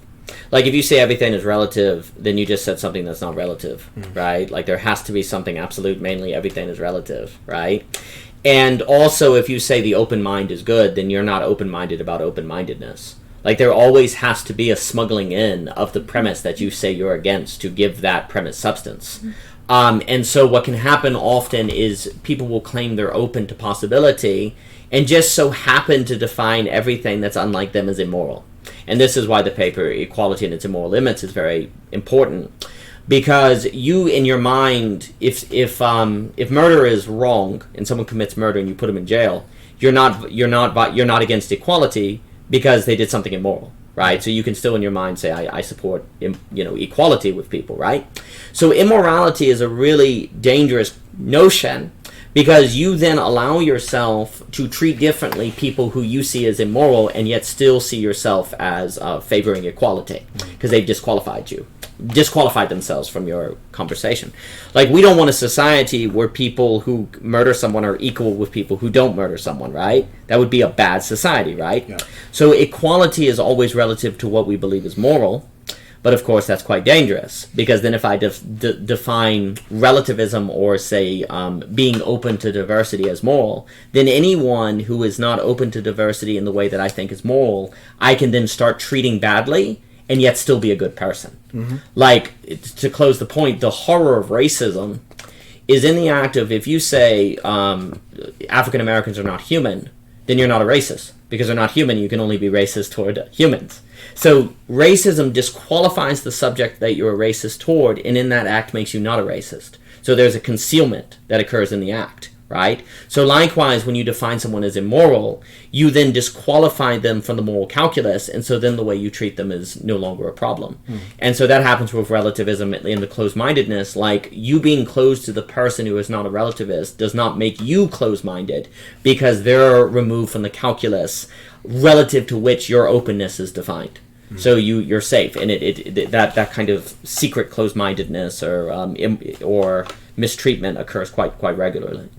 Speaker 3: Like if you say everything is relative, then you just said something that's not relative, right? Like there has to be something absolute, mainly everything is relative, right? And also if you say the open mind is good, then you're not open-minded about open-mindedness. Like there always has to be a smuggling in of the premise that you say you're against to give that premise substance. And so what can happen often is people will claim they're open to possibility and just so happen to define everything that's unlike them as immoral. And this is why the paper Equality and Its Immoral Limits is very important, because you in your mind, if murder is wrong and someone commits murder and you put them in jail, you're not against equality because they did something immoral. Right, so you can still in your mind say, I support equality with people, right? So immorality is a really dangerous notion because you then allow yourself to treat differently people who you see as immoral and yet still see yourself as favoring equality because they've disqualified themselves from your conversation. Like we don't want a society where people who murder someone are equal with people who don't murder someone, right? That would be a bad society, right? Yeah. So equality is always relative to what we believe is moral, but of course that's quite dangerous because then if I define relativism or say being open to diversity as moral, then anyone who is not open to diversity in the way that I think is moral, I can then start treating badly and yet still be a good person. Like, to close the point, the horror of racism is in the act of if you say African Americans are not human, then you're not a racist. Because they're not human, you can only be racist toward humans. So racism disqualifies the subject that you're a racist toward, and in that act makes you not a racist. So there's a concealment that occurs in the act. Right? So likewise, when you define someone as immoral, you then disqualify them from the moral calculus, and so then the way you treat them is no longer a problem. And so that happens with relativism in the closed-mindedness. Like, you being closed to the person who is not a relativist does not make you closed-minded because they're removed from the calculus relative to which your openness is defined. So you're safe, and that kind of secret closed-mindedness or mistreatment occurs quite regularly.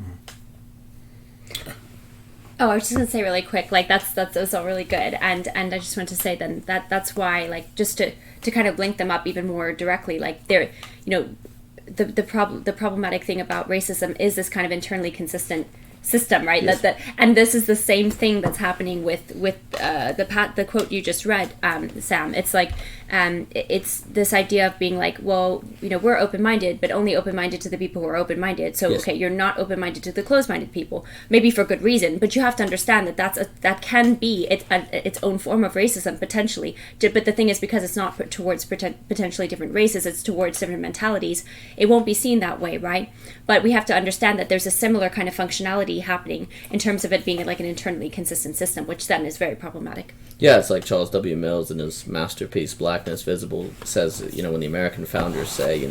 Speaker 2: Oh, I was just gonna say really quick, like that's all really good, and I just want to say then that's why, like, just to kind of link them up even more directly, like there, the problematic thing about racism is this kind of internally consistent system, right?
Speaker 1: Yes.
Speaker 2: And this is the same thing that's happening with the quote you just read, Sam. It's like it's this idea of being like, well, we're open-minded, but only open-minded to the people who are open-minded. So, yes. Okay, you're not open-minded to the closed-minded people, maybe for good reason, but you have to understand that can be its own form of racism potentially. But the thing is, because it's not put towards potentially different races, it's towards different mentalities. It won't be seen that way, right? But we have to understand that there's a similar kind of functionality happening in terms of it being like an internally consistent system, which then is very problematic.
Speaker 3: Yeah, it's like Charles W. Mills in his masterpiece Blackness Visible says, when the American founders say,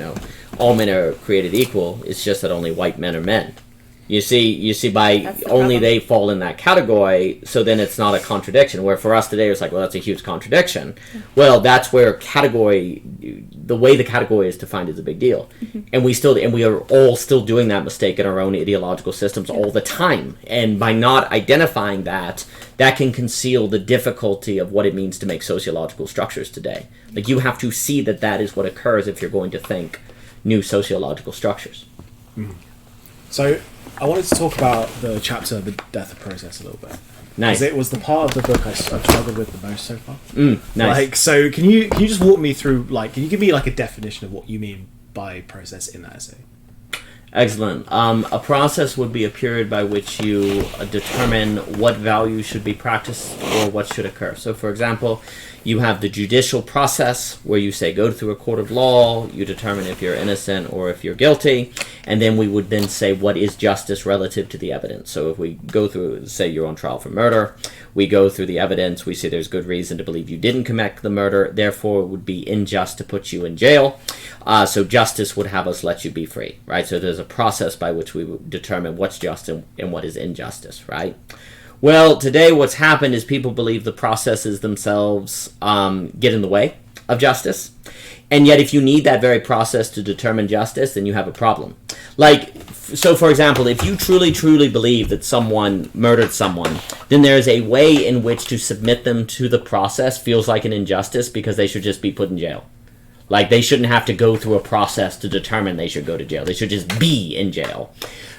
Speaker 3: all men are created equal, it's just that only white men are men. You see, by only they fall in that category, so then it's not a contradiction. Where for us today, it's like, well, that's a huge contradiction. Yeah. Well, that's where the way the category is defined is a big deal, and we are all still doing that mistake in our own ideological systems all the time. And by not identifying that can conceal the difficulty of what it means to make sociological structures today. Like, you have to see that is what occurs if you're going to think new sociological structures.
Speaker 1: So, I wanted to talk about the chapter, The Death of Process, a little bit.
Speaker 3: Nice.
Speaker 1: Because it was the part of the book I've struggled with the most so far.
Speaker 3: Nice.
Speaker 1: Like, so can you just walk me through, can you give me, a definition of what you mean by process in that essay?
Speaker 3: Excellent. A process would be a period by which you determine what values should be practiced or what should occur. So, for example, you have the judicial process where you say go through a court of law, you determine if you're innocent or if you're guilty, and then we would then say what is justice relative to the evidence. So if we go through, say you're on trial for murder, we go through the evidence, we say there's good reason to believe you didn't commit the murder, therefore it would be unjust to put you in jail. So justice would have us let you be free, right? So there's a process by which we would determine what's just and what is injustice, right? Well, today what's happened is people believe the processes themselves get in the way of justice. And yet if you need that very process to determine justice, then you have a problem. So for example, if you truly, truly believe that someone murdered someone, then there's a way in which to submit them to the process feels like an injustice because they should just be put in jail. Like, they shouldn't have to go through a process to determine they should go to jail. They should just be in jail.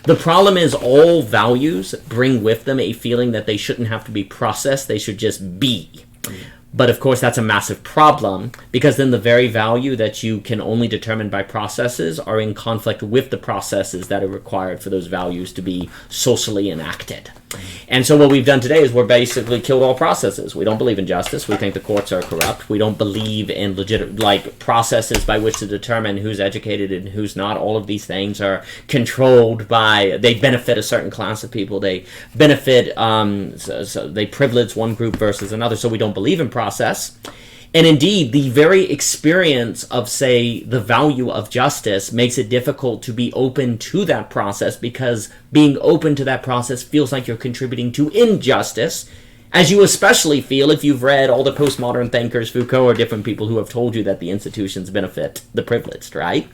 Speaker 3: The problem is all values bring with them a feeling that they shouldn't have to be processed. They should just be. But of course, that's a massive problem, because then the very value that you can only determine by processes are in conflict with the processes that are required for those values to be socially enacted. And so what we've done today is we're basically killed all processes. We don't believe in justice. We think the courts are corrupt. We don't believe in legitimate, processes by which to determine who's educated and who's not. All of these things are controlled by, they benefit a certain class of people. They benefit, so they privilege one group versus another. So we don't believe in process. And indeed, the very experience of, say, the value of justice makes it difficult to be open to that process, because being open to that process feels like you're contributing to injustice, as you especially feel if you've read all the postmodern thinkers, Foucault, or different people who have told you that the institutions benefit the privileged, right?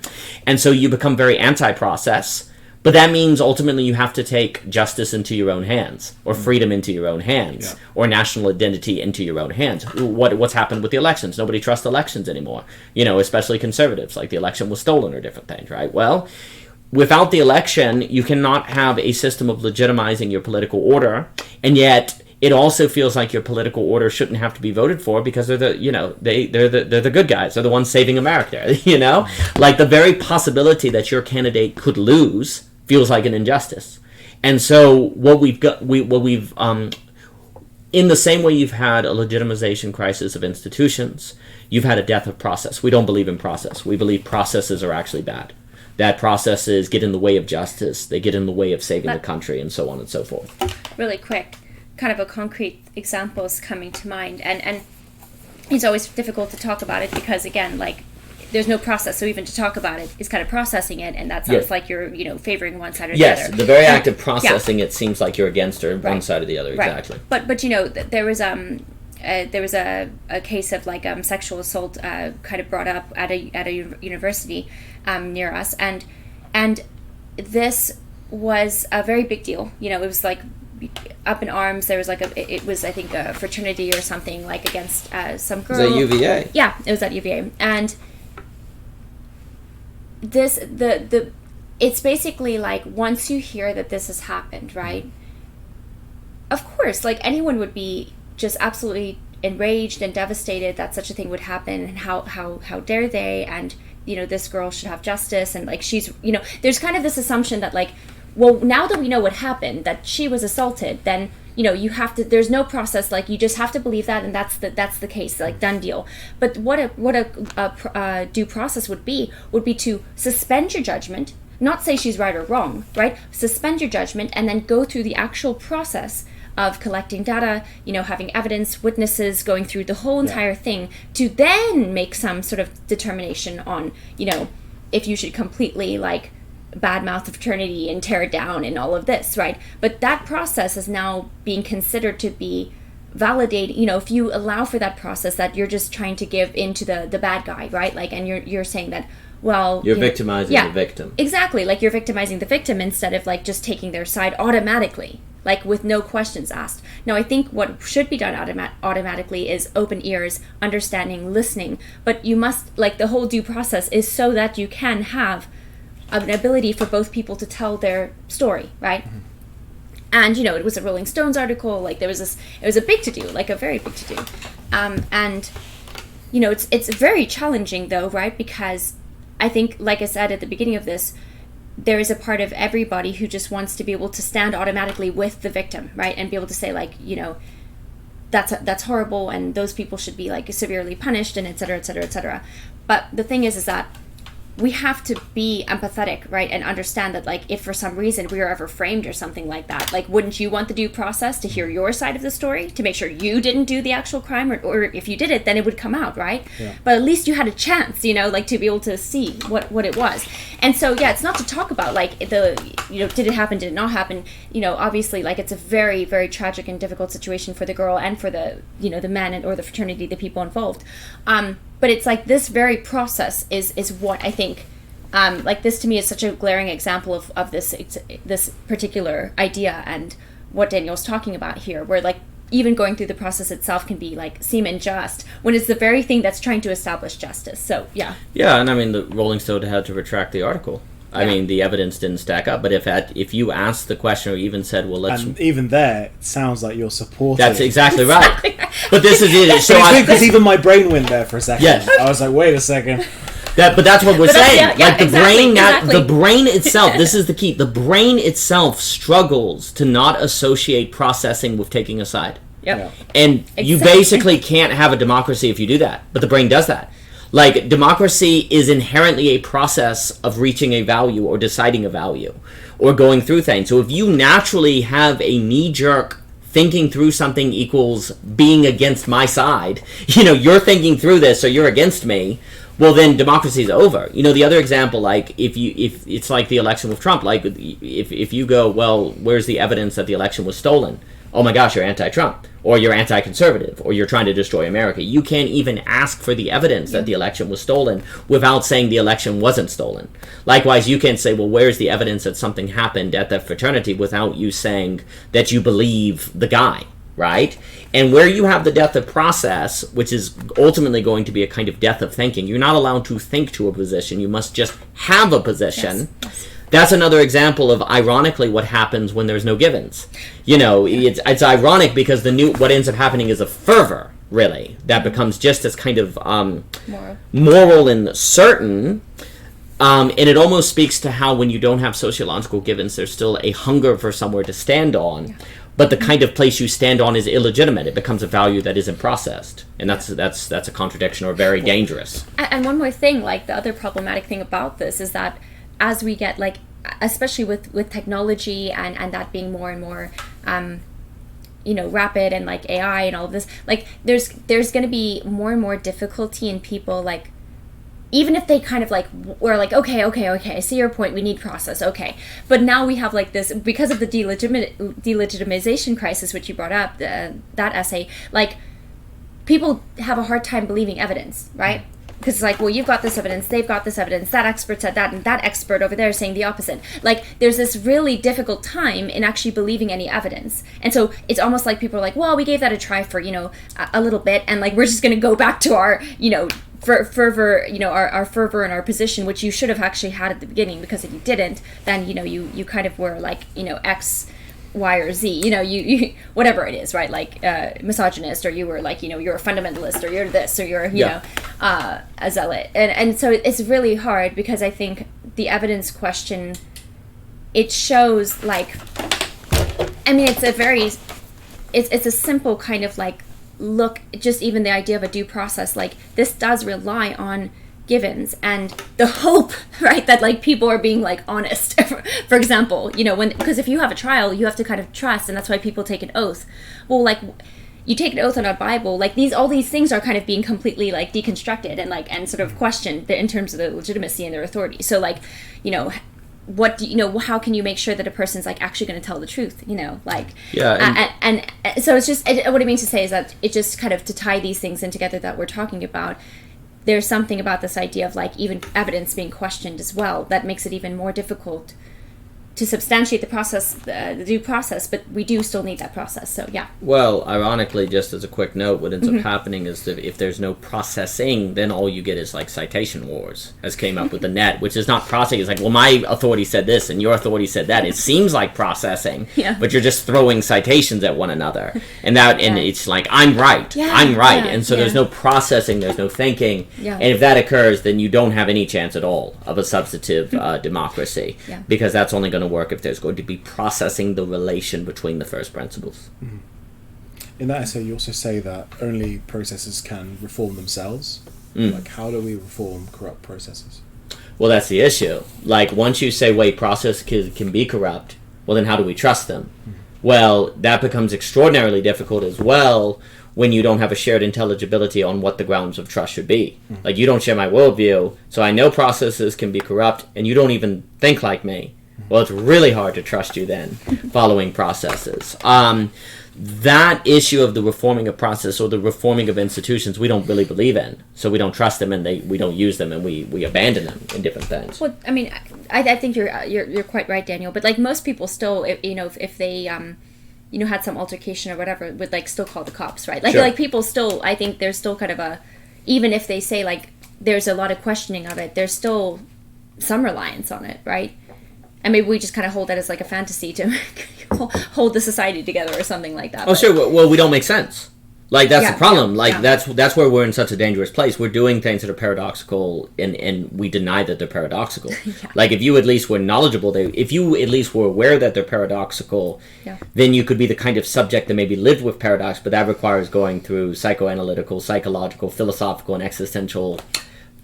Speaker 3: And so you become very anti-process. But that means ultimately you have to take justice into your own hands, or freedom into your own hands, or national identity into your own hands. What's happened with the elections? Nobody trusts elections anymore, especially conservatives, like the election was stolen or different things, right? Well, without the election, you cannot have a system of legitimizing your political order, and yet it also feels like your political order shouldn't have to be voted for, because they're the good guys. They're the ones saving America, Like, the very possibility that your candidate could lose feels like an injustice. And so what we've in the same way you've had a legitimization crisis of institutions, you've had a death of process. We don't believe in process. We believe processes are actually bad. That processes get in the way of justice. They get in the way of saving the country, and so on and so forth.
Speaker 2: Really quick, kind of a concrete example is coming to mind, and it's always difficult to talk about it because, again, like, there's no process, so even to talk about it is kind of processing it, and that sounds like you're favoring one side or the other.
Speaker 3: Yes, the very act of processing it seems like you're against one side or the other. Exactly.
Speaker 2: But there was a case of sexual assault kind of brought up at a university near us, and this was a very big deal. It was like up in arms. There was it was, I think, a fraternity or something, like, against some girl.
Speaker 3: It was at UVA.
Speaker 2: Yeah, it was at UVA, and it's basically like, once you hear that this has happened, right? Of course, like, anyone would be just absolutely enraged and devastated that such a thing would happen, and how dare they, and this girl should have justice, and like, she's there's kind of this assumption that, like, well, now that we know what happened, that she was assaulted, then you have to, there's no process, like, you just have to believe that, and that's the case, like, done deal. But what a due process would be to suspend your judgment, not say she's right or wrong, right? Suspend your judgment, and then go through the actual process of collecting data, having evidence, witnesses, going through the whole entire thing, to then make some sort of determination on, if you should completely, like, badmouth the fraternity and tear it down and all of this, right? But that process is now being considered to be validated. If you allow for that process, that you're just trying to give into the bad guy, right? Like, and you're saying that, well,
Speaker 3: you're victimizing the victim.
Speaker 2: Exactly, like, you're victimizing the victim instead of, like, just taking their side automatically, like, with no questions asked. Now, I think what should be done automatically is open ears, understanding, listening. But you must, like, the whole due process is so that you can have an ability for both people to tell their story, right? Mm-hmm. And, it was a Rolling Stones article, like, there was this, it was a big to-do, like, a very big to-do. And, it's very challenging, though, right? Because I think, like I said at the beginning of this, there is a part of everybody who just wants to be able to stand automatically with the victim, right? And be able to say, like, that's horrible, and those people should be, like, severely punished, and et cetera, et cetera, et cetera. But the thing is that we have to be empathetic, right, and understand that, like, if for some reason we are ever framed or something like that, like, wouldn't you want the due process to hear your side of the story, to make sure you didn't do the actual crime, or if you did it, then it would come out, right?
Speaker 1: Yeah.
Speaker 2: But at least you had a chance, you know, like, to be able to see what it was. And so, yeah, it's not to talk about, like, did it happen, did it not happen? You know, obviously, like, it's a very, very tragic and difficult situation for the girl and for the, you know, the men or the fraternity, the people involved. But it's like this very process is what I think, like, this to me is such a glaring example of this particular idea and what Daniel's talking about here, where, like, even going through the process itself can be, like, seem unjust when it's the very thing that's trying to establish justice. So, yeah.
Speaker 3: Yeah, and I mean, the Rolling Stone had to retract the article. I mean, the evidence didn't stack up. But if you asked the question or even said, well, let's...
Speaker 1: And even there, it sounds like you're supporting...
Speaker 3: That's exactly right. But this is it.
Speaker 1: So because even my brain went there for a second.
Speaker 3: Yes.
Speaker 1: I was like, wait a second.
Speaker 3: But that's what we're saying.
Speaker 2: Yeah,
Speaker 3: like, the brain,
Speaker 2: exactly.
Speaker 3: the brain itself, this is the key. The brain itself struggles to not associate processing with taking a side.
Speaker 2: Yep.
Speaker 1: Yeah.
Speaker 3: And you basically can't have a democracy if you do that. But the brain does that. Like, democracy is inherently a process of reaching a value or deciding a value or going through things. So if you naturally have a knee-jerk thinking through something equals being against my side, you know, you're thinking through this, so you're against me, well, then democracy is over. You know, the other example, like, if it's like the election with Trump, like, if you go, well, where's the evidence that the election was stolen? Oh my gosh, you're anti-Trump, or you're anti-conservative, or you're trying to destroy America. You can't even ask for the evidence that the election was stolen without saying the election wasn't stolen. Likewise, you can't say, well, where's the evidence that something happened at the fraternity without you saying that you believe the guy, right? And where you have the death of process, which is ultimately going to be a kind of death of thinking, you're not allowed to think to a position. You must just have a position.
Speaker 2: Yes.
Speaker 3: That's another example of, ironically, what happens when there's no givens. You know, it's ironic because what ends up happening is a fervor, really, that becomes just as kind of moral and certain. And it almost speaks to how when you don't have sociological givens, there's still a hunger for somewhere to stand on. Yeah. But the kind of place you stand on is illegitimate. It becomes a value that isn't processed. And that's a contradiction or very dangerous.
Speaker 2: And one more thing, like, the other problematic thing about this is that as we get, like, especially with technology and that being more and more you know, rapid, and, like, AI and all of this, like, there's going to be more and more difficulty in people, like, even if they kind of, like, were like, okay, I see your point, we need process, okay. But now we have, like, this, because of the delegitimization crisis, which you brought up, that essay, like, people have a hard time believing evidence, right? Because it's like, well, you've got this evidence, they've got this evidence, that expert said that, and that expert over there is saying the opposite. Like, there's this really difficult time in actually believing any evidence. And so it's almost like people are like, well, we gave that a try for, you know, a little bit, and, like, we're just going to go back to our, you know, fervor, you know, our fervor and our position, which you should have actually had at the beginning, because if you didn't, then, you know, you kind of were, like, you know, X, Y, or Z, you know, you whatever it is, right? Like, misogynist, or you were, like, you know, you're a fundamentalist, or you're this, or you're, you know, a zealot. And so it's really hard, because I think the evidence question, it shows, like, I mean, it's a simple kind of, like, look, just even the idea of a due process, like, this does rely on givens and the hope, right, that, like, people are being, like, honest. For example, you know, because if you have a trial, you have to kind of trust, and that's why people take an oath. Well, like, you take an oath on a Bible, like, all these things are kind of being completely, like, deconstructed and sort of questioned in terms of the legitimacy and their authority. So, like, you know, what do you know, how can you make sure that a person's, like, actually going to tell the truth, you know, like, and so it's just, what I mean to say is that it just kind of, to tie these things in together that we're talking about, there's something about this idea of, like, even evidence being questioned as well that makes it even more difficult to substantiate the process, the due process, but we do still need that process, so yeah.
Speaker 3: Well, ironically, just as a quick note, what ends up happening is that if there's no processing, then all you get is, like, citation wars, as came up with the net, which is not processing. It's like, well, my authority said this, and your authority said that. It seems like processing, but you're just throwing citations at one another. And and it's like, I'm right, and so there's no processing, there's no thinking, and if that occurs, then you don't have any chance at all of a substantive democracy, because that's only going to work if there's going to be processing the relation between the first principles.
Speaker 1: Mm-hmm. In that essay, you also say that only processes can reform themselves. Like, how do we reform corrupt processes?
Speaker 3: Well, that's the issue. Like, once you say, wait, process can be corrupt, well, then how do we trust them? Well, that becomes extraordinarily difficult as well when you don't have a shared intelligibility on what the grounds of trust should be. Like, you don't share my worldview, so I know processes can be corrupt, and you don't even think like me. Well, it's really hard to trust you then, following processes. That issue of the reforming of process or the reforming of institutions, we don't really believe in. So we don't trust them, and we don't use them, and we abandon them in different things.
Speaker 2: Well, I mean, I think you're quite right, Daniel. But like most people still, if they had some altercation or whatever, would like still call the cops, right? Like
Speaker 3: Sure.
Speaker 2: like people still, I think there's still kind of a, even if they say like there's a lot of questioning of it, there's still some reliance on it, right? And maybe we just kind of hold that as like a fantasy to hold the society together or something like that.
Speaker 3: Oh, sure. Well, we don't make sense. Like, that's the problem. Like,
Speaker 2: yeah.
Speaker 3: that's where we're in such a dangerous place. We're doing things that are paradoxical, and we deny that they're paradoxical.
Speaker 2: Yeah.
Speaker 3: Like, if you at least were knowledgeable, if you at least were aware that they're paradoxical,
Speaker 2: Yeah.
Speaker 3: then you could be the kind of subject that maybe lived with paradox, but that requires going through psychoanalytical, psychological, philosophical, and existential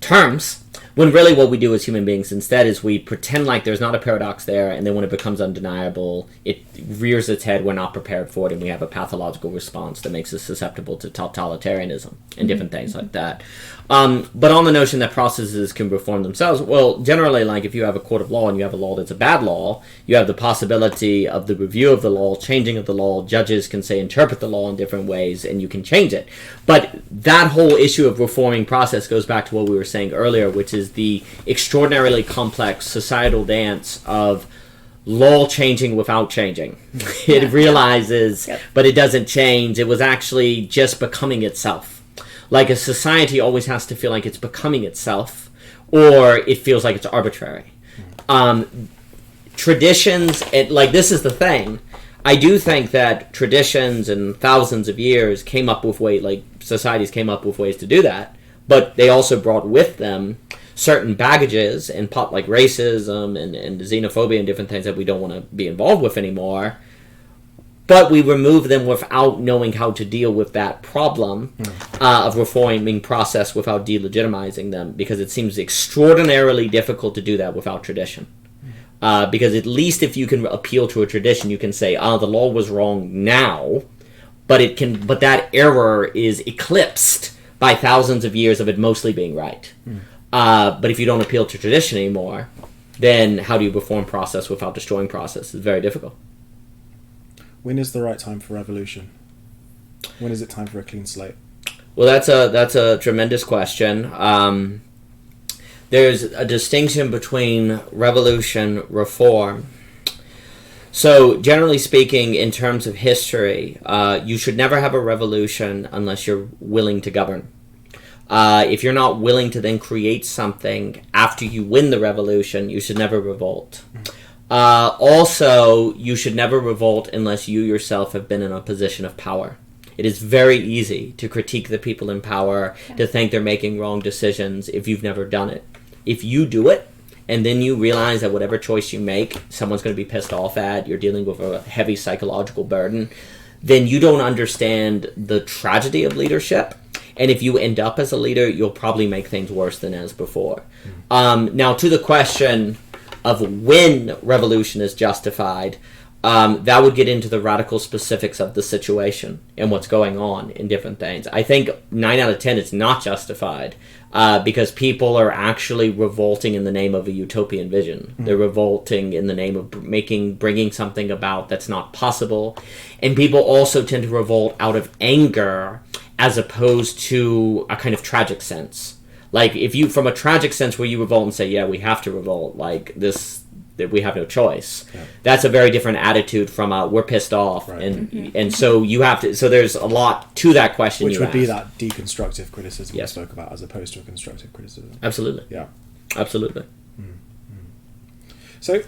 Speaker 3: terms, when really what we do as human beings instead is we pretend like there's not a paradox there, and then when it becomes undeniable, it rears its head, we're not prepared for it, and we have a pathological response that makes us susceptible to totalitarianism and different things like that. But on the notion that processes can reform themselves, well, generally, like, if you have a court of law and you have a law that's a bad law, you have the possibility of the review of the law, changing of the law. Judges can, say, interpret the law in different ways, and you can change it. But that whole issue of reforming process goes back to what we were saying earlier, which is the extraordinarily complex societal dance of law changing without changing. It realizes, but it doesn't change. It was actually just becoming itself. Like, a society always has to feel like it's becoming itself, or it feels like it's arbitrary. Traditions, like, this is the thing. I do think that traditions and thousands of years came up with ways, like, societies came up with ways to do that, but they also brought with them certain baggages and like racism and xenophobia and different things that we don't want to be involved with anymore. But we remove them without knowing how to deal with that problem of reforming process without delegitimizing them, because it seems extraordinarily difficult to do that without tradition. Because at least if you can appeal to a tradition, you can say, the law was wrong now, but that error is eclipsed by thousands of years of it mostly being right. But if you don't appeal to tradition anymore, then how do you reform process without destroying process? It's very difficult.
Speaker 1: When is the right time for revolution? When is it time for a clean slate?
Speaker 3: Well, that's a tremendous question. There's a distinction between revolution, reform. So, generally speaking, in terms of history, you should never have a revolution unless you're willing to govern. If you're not willing to then create something after you win the revolution, you should never revolt. Also, you should never revolt unless you yourself have been in a position of power. It is very easy to critique the people in power, to think they're making wrong decisions if you've never done it. If you do it, and then you realize that whatever choice you make, someone's going to be pissed off at, you're dealing with a heavy psychological burden, then you don't understand the tragedy of leadership. And if you end up as a leader, you'll probably make things worse than as before. Now, to the question of when revolution is justified, that would get into the radical specifics of the situation and what's going on in different things. I think 9 out of 10 it's not justified because people are actually revolting in the name of a utopian vision. They're revolting in the name of bringing something about that's not possible. And people also tend to revolt out of anger as opposed to a kind of tragic sense. Like, if you, from a tragic sense where you revolt and say, yeah, we have to revolt, like this, that we have no choice. Yeah. That's a very different attitude from we're pissed off. Right. And so you have to, so there's a lot to that question.
Speaker 1: Which would be that deconstructive criticism we spoke about, as opposed to a constructive criticism.
Speaker 3: Absolutely.
Speaker 1: Yeah.
Speaker 3: Absolutely.
Speaker 1: So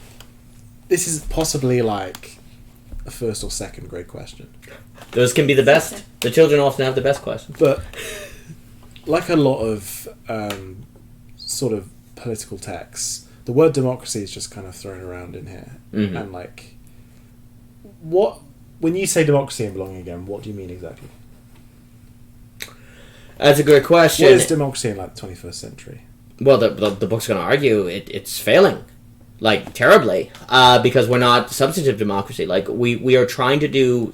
Speaker 1: this is possibly like a first or second grade question.
Speaker 3: Those can be the best. The children often have the best questions.
Speaker 1: But like a lot of sort of political texts, the word democracy is just kind of thrown around in here. And like, when you say democracy and belonging again, what do you mean exactly?
Speaker 3: That's a good question.
Speaker 1: What is democracy in like the 21st century?
Speaker 3: Well, the book's going to argue it's failing, like, terribly, because we're not substantive democracy. Like, we are trying to do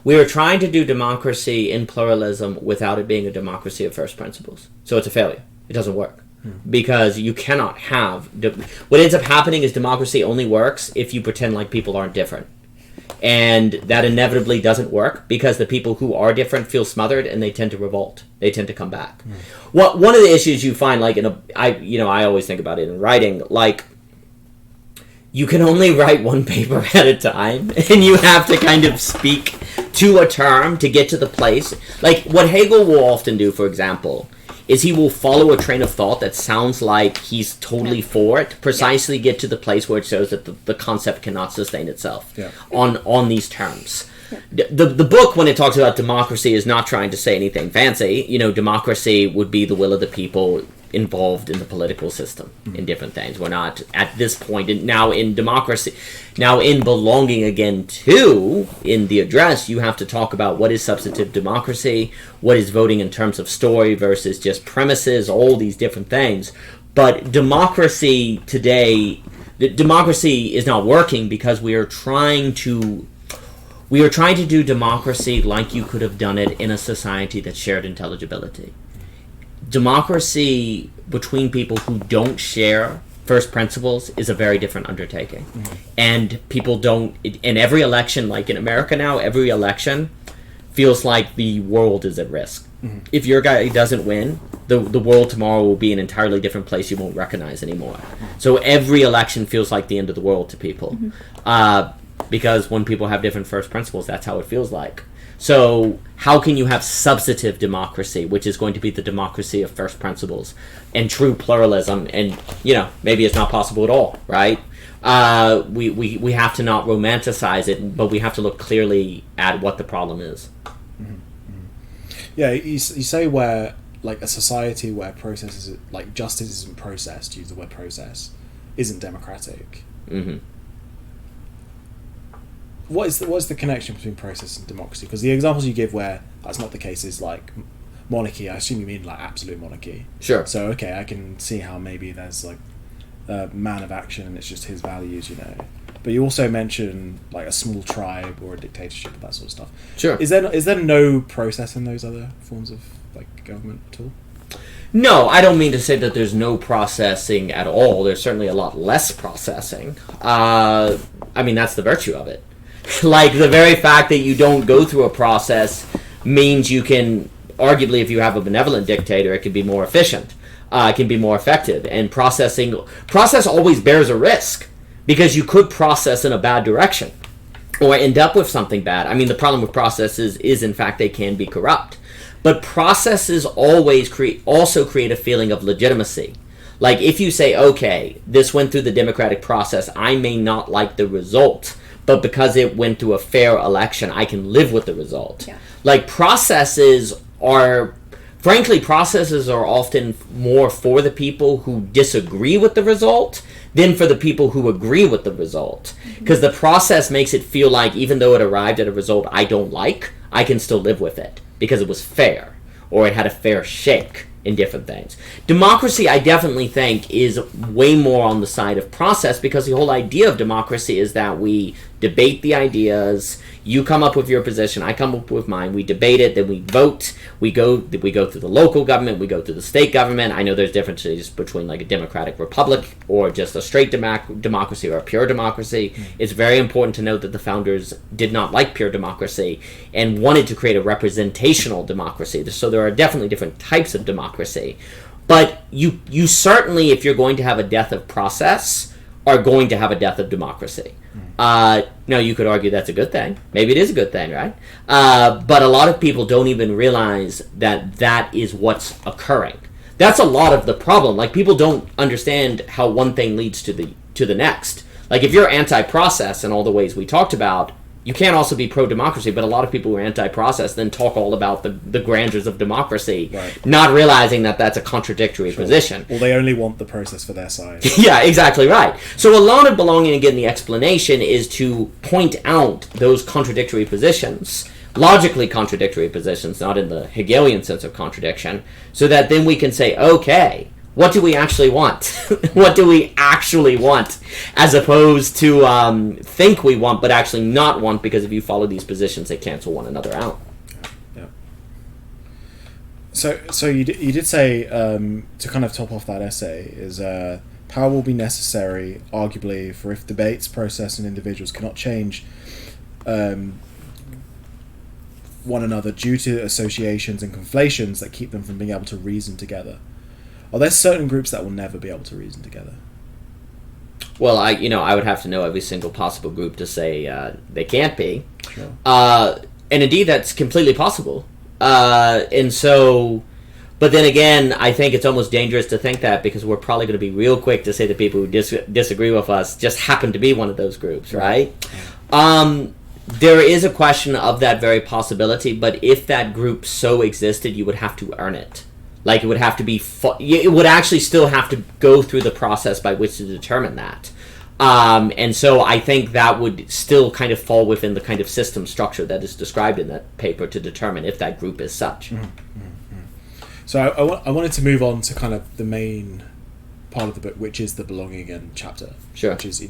Speaker 3: we are trying to do democracy in pluralism without it being a democracy of first principles. So it's a failure. It doesn't work. Because you cannot have... What ends up happening is democracy only works if you pretend like people aren't different. And that inevitably doesn't work because the people who are different feel smothered and they tend to revolt. They tend to come back. Well, one of the issues you find, like, I always think about it in writing, like, you can only write one paper at a time, and you have to kind of speak to a term to get to the place. Like, what Hegel will often do, for example, is he will follow a train of thought that sounds like he's totally for it, precisely get to the place where it shows that the concept cannot sustain itself on these terms. The book, when it talks about democracy, is not trying to say anything fancy. Democracy would be the will of the people involved in the political system in different things. We're not at this point now in democracy. Now in belonging again to, in the address, you have to talk about what is substantive democracy, what is voting in terms of story versus just premises, all these different things. But democracy today, democracy is not working because we are trying to do democracy like you could have done it in a society that shared intelligibility. Democracy between people who don't share first principles is a very different undertaking. And people don't... In every election, like in America now, every election feels like the world is at risk. If your guy doesn't win, the world tomorrow will be an entirely different place you won't recognize anymore. So every election feels like the end of the world to people. Because when people have different first principles, that's how it feels like. So how can you have substantive democracy, which is going to be the democracy of first principles and true pluralism? And, maybe it's not possible at all, right? We have to not romanticize it, but we have to look clearly at what the problem is.
Speaker 1: Yeah, you say where, like, a society where processes, like, justice isn't processed, use the word process, isn't democratic. What is the connection between process and democracy? Because the examples you give where that's not the case is like monarchy. I assume you mean like absolute monarchy.
Speaker 3: Sure.
Speaker 1: So okay, I can see how maybe there's like a man of action and it's just his values, But you also mention like a small tribe or a dictatorship and that sort of stuff.
Speaker 3: Sure.
Speaker 1: Is there no process in those other forms of like government at all?
Speaker 3: No, I don't mean to say that there's no processing at all. There's certainly a lot less processing. That's the virtue of it. Like, the very fact that you don't go through a process means you can, arguably, if you have a benevolent dictator, it can be more efficient. It can be more effective. And process always bears a risk, because you could process in a bad direction or end up with something bad. The problem with processes is, in fact, they can be corrupt. But processes always also create a feeling of legitimacy. Like, if you say, okay, this went through the democratic process, I may not like the result, but because it went through a fair election, I can live with the result. Yeah. Like, processes are often more for the people who disagree with the result than for the people who agree with the result. Because the process makes it feel like, even though it arrived at a result I don't like, I can still live with it because it was fair, or it had a fair shake in different things. Democracy, I definitely think, is way more on the side of process, because the whole idea of democracy is that we debate the ideas, you come up with your position, I come up with mine, we debate it, then we vote, we go through the local government, we go through the state government. I know there's differences between like a democratic republic or just a straight democracy or a pure democracy. It's very important to note that the founders did not like pure democracy and wanted to create a representational democracy. So there are definitely different types of democracy. But you certainly, if you're going to have a death of process, are going to have a death of democracy. Now, you could argue that's a good thing. Maybe it is a good thing, right? But a lot of people don't even realize that that is what's occurring. That's a lot of the problem. Like, people don't understand how one thing leads to the next. Like, if you're anti-process in all the ways we talked about, you can't also be pro-democracy, but a lot of people who are anti-process then talk all about the grandeurs of democracy, right, not realizing that that's a contradictory position.
Speaker 1: Well, they only want the process for their side.
Speaker 3: Yeah, exactly right. So a lot of belonging, again, the explanation is to point out those contradictory positions, logically contradictory positions, not in the Hegelian sense of contradiction, so that then we can say, okay, what do we actually want? What do we actually want? As opposed to think we want, but actually not want, because if you follow these positions, they cancel one another out.
Speaker 1: Yeah. So you did say, to kind of top off that essay, is power will be necessary, arguably, for if debates, process, and individuals cannot change one another due to associations and conflations that keep them from being able to reason together. Are there certain groups that will never be able to reason together?
Speaker 3: Well, I would have to know every single possible group to say they can't be.
Speaker 1: Sure.
Speaker 3: And indeed, that's completely possible. And so, but then again, I think it's almost dangerous to think that, because we're probably going to be real quick to say that people who disagree with us just happen to be one of those groups, right? There is a question of that very possibility, but if that group so existed, you would have to earn it. Like, it would have to be... it would actually still have to go through the process by which to determine that. And so I think that would still kind of fall within the kind of system structure that is described in that paper to determine if that group is such.
Speaker 1: So I wanted to move on to kind of the main part of the book, which is the belonging again chapter.
Speaker 3: Sure.
Speaker 1: Which is,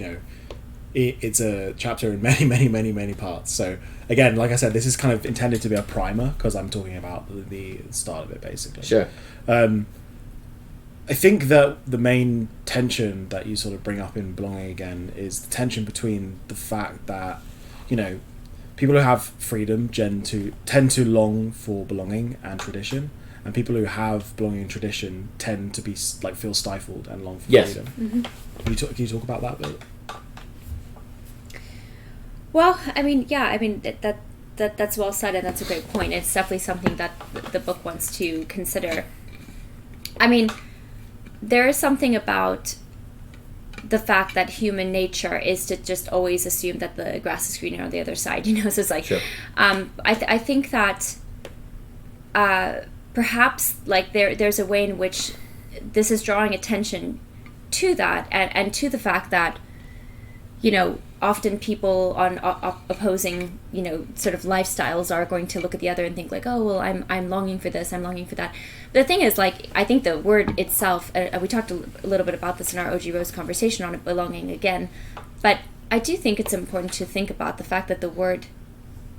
Speaker 1: it's a chapter in many, many, many, many parts. So again, like I said, this is kind of intended to be a primer, because I'm talking about the start of it, basically.
Speaker 3: Sure.
Speaker 1: I think that the main tension that you sort of bring up in Belonging Again is the tension between the fact that, people who have freedom tend to long for belonging and tradition, and people who have belonging and tradition tend to be feel stifled and long for freedom. Mm-hmm. Can you talk about that a bit?
Speaker 2: Well, that's well said, and that's a great point. It's definitely something that the book wants to consider. There is something about the fact that human nature is to just always assume that the grass is greener on the other side, so it's like,
Speaker 3: sure.
Speaker 2: I think that perhaps there's a way in which this is drawing attention to that, and to the fact that, often people on opposing, sort of lifestyles are going to look at the other and think like, oh, well, I'm longing for this, I'm longing for that. The thing is, I think the word itself, we talked a little bit about this in our OG Rose conversation on Belonging Again, but I do think it's important to think about the fact that the word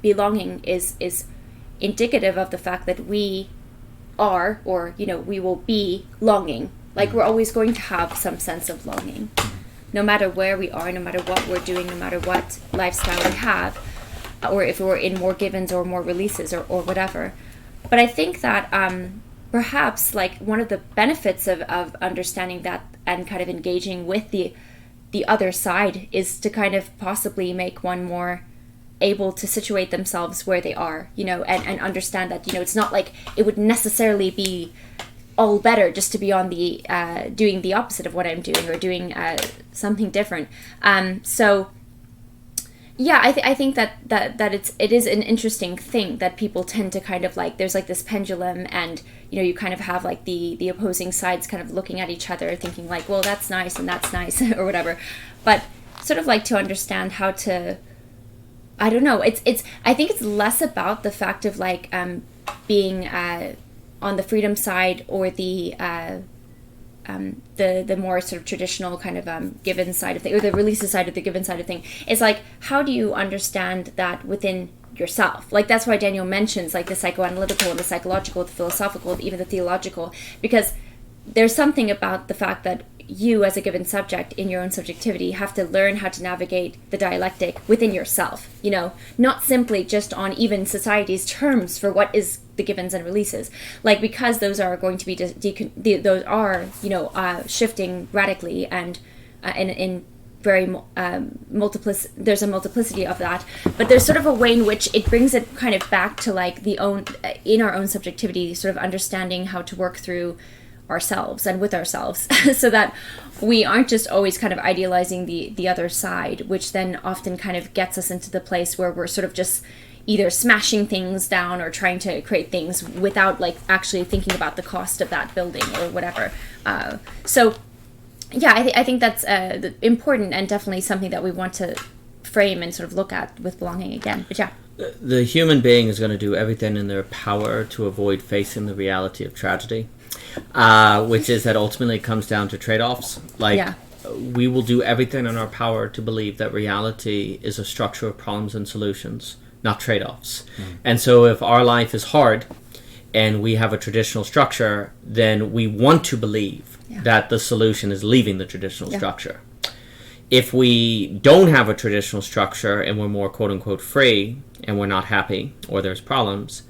Speaker 2: belonging is indicative of the fact that we are, or, we will be longing. We're always going to have some sense of longing. No matter where we are, no matter what we're doing, no matter what lifestyle we have, or if we're in more givens or more releases or whatever. But I think that perhaps one of the benefits of understanding that and kind of engaging with the other side is to kind of possibly make one more able to situate themselves where they are, and understand that, it's not like it would necessarily be all better just to be on the doing the opposite of what I'm doing, or doing something different. So yeah, I think that it is an interesting thing that people tend to kind of there's this pendulum, and you kind of have the opposing sides kind of looking at each other thinking well, that's nice and that's nice or whatever, but sort of to understand how to, I don't know, it's I think it's less about the fact of being on the freedom side, or the more sort of traditional kind of given side of thing, or the releases side of the given side of thing. It's how do you understand that within yourself? That's why Daniel mentions the psychoanalytical and the psychological, the philosophical, even the theological, because there's something about the fact that you as a given subject in your own subjectivity have to learn how to navigate the dialectic within yourself, not simply just on even society's terms for what is the givens and releases, because those are going to be those are shifting radically, and in very there's a multiplicity of that, but there's sort of a way in which it brings it kind of back to in our own subjectivity, sort of understanding how to work through ourselves and with ourselves so that we aren't just always kind of idealizing the other side, which then often kind of gets us into the place where we're sort of just either smashing things down or trying to create things without actually thinking about the cost of that building or whatever. So yeah, I think that's important, and definitely something that we want to frame and sort of look at with Belonging Again. But yeah,
Speaker 3: the human being is going to do everything in their power to avoid facing the reality of tragedy. which is that ultimately it comes down to trade-offs. Like, we will do everything in our power to believe that reality is a structure of problems and solutions, not trade-offs. And so if our life is hard and we have a traditional structure, then we want to believe that the solution is leaving the traditional structure. If we don't have a traditional structure and we're more quote-unquote free and we're not happy or there's problems,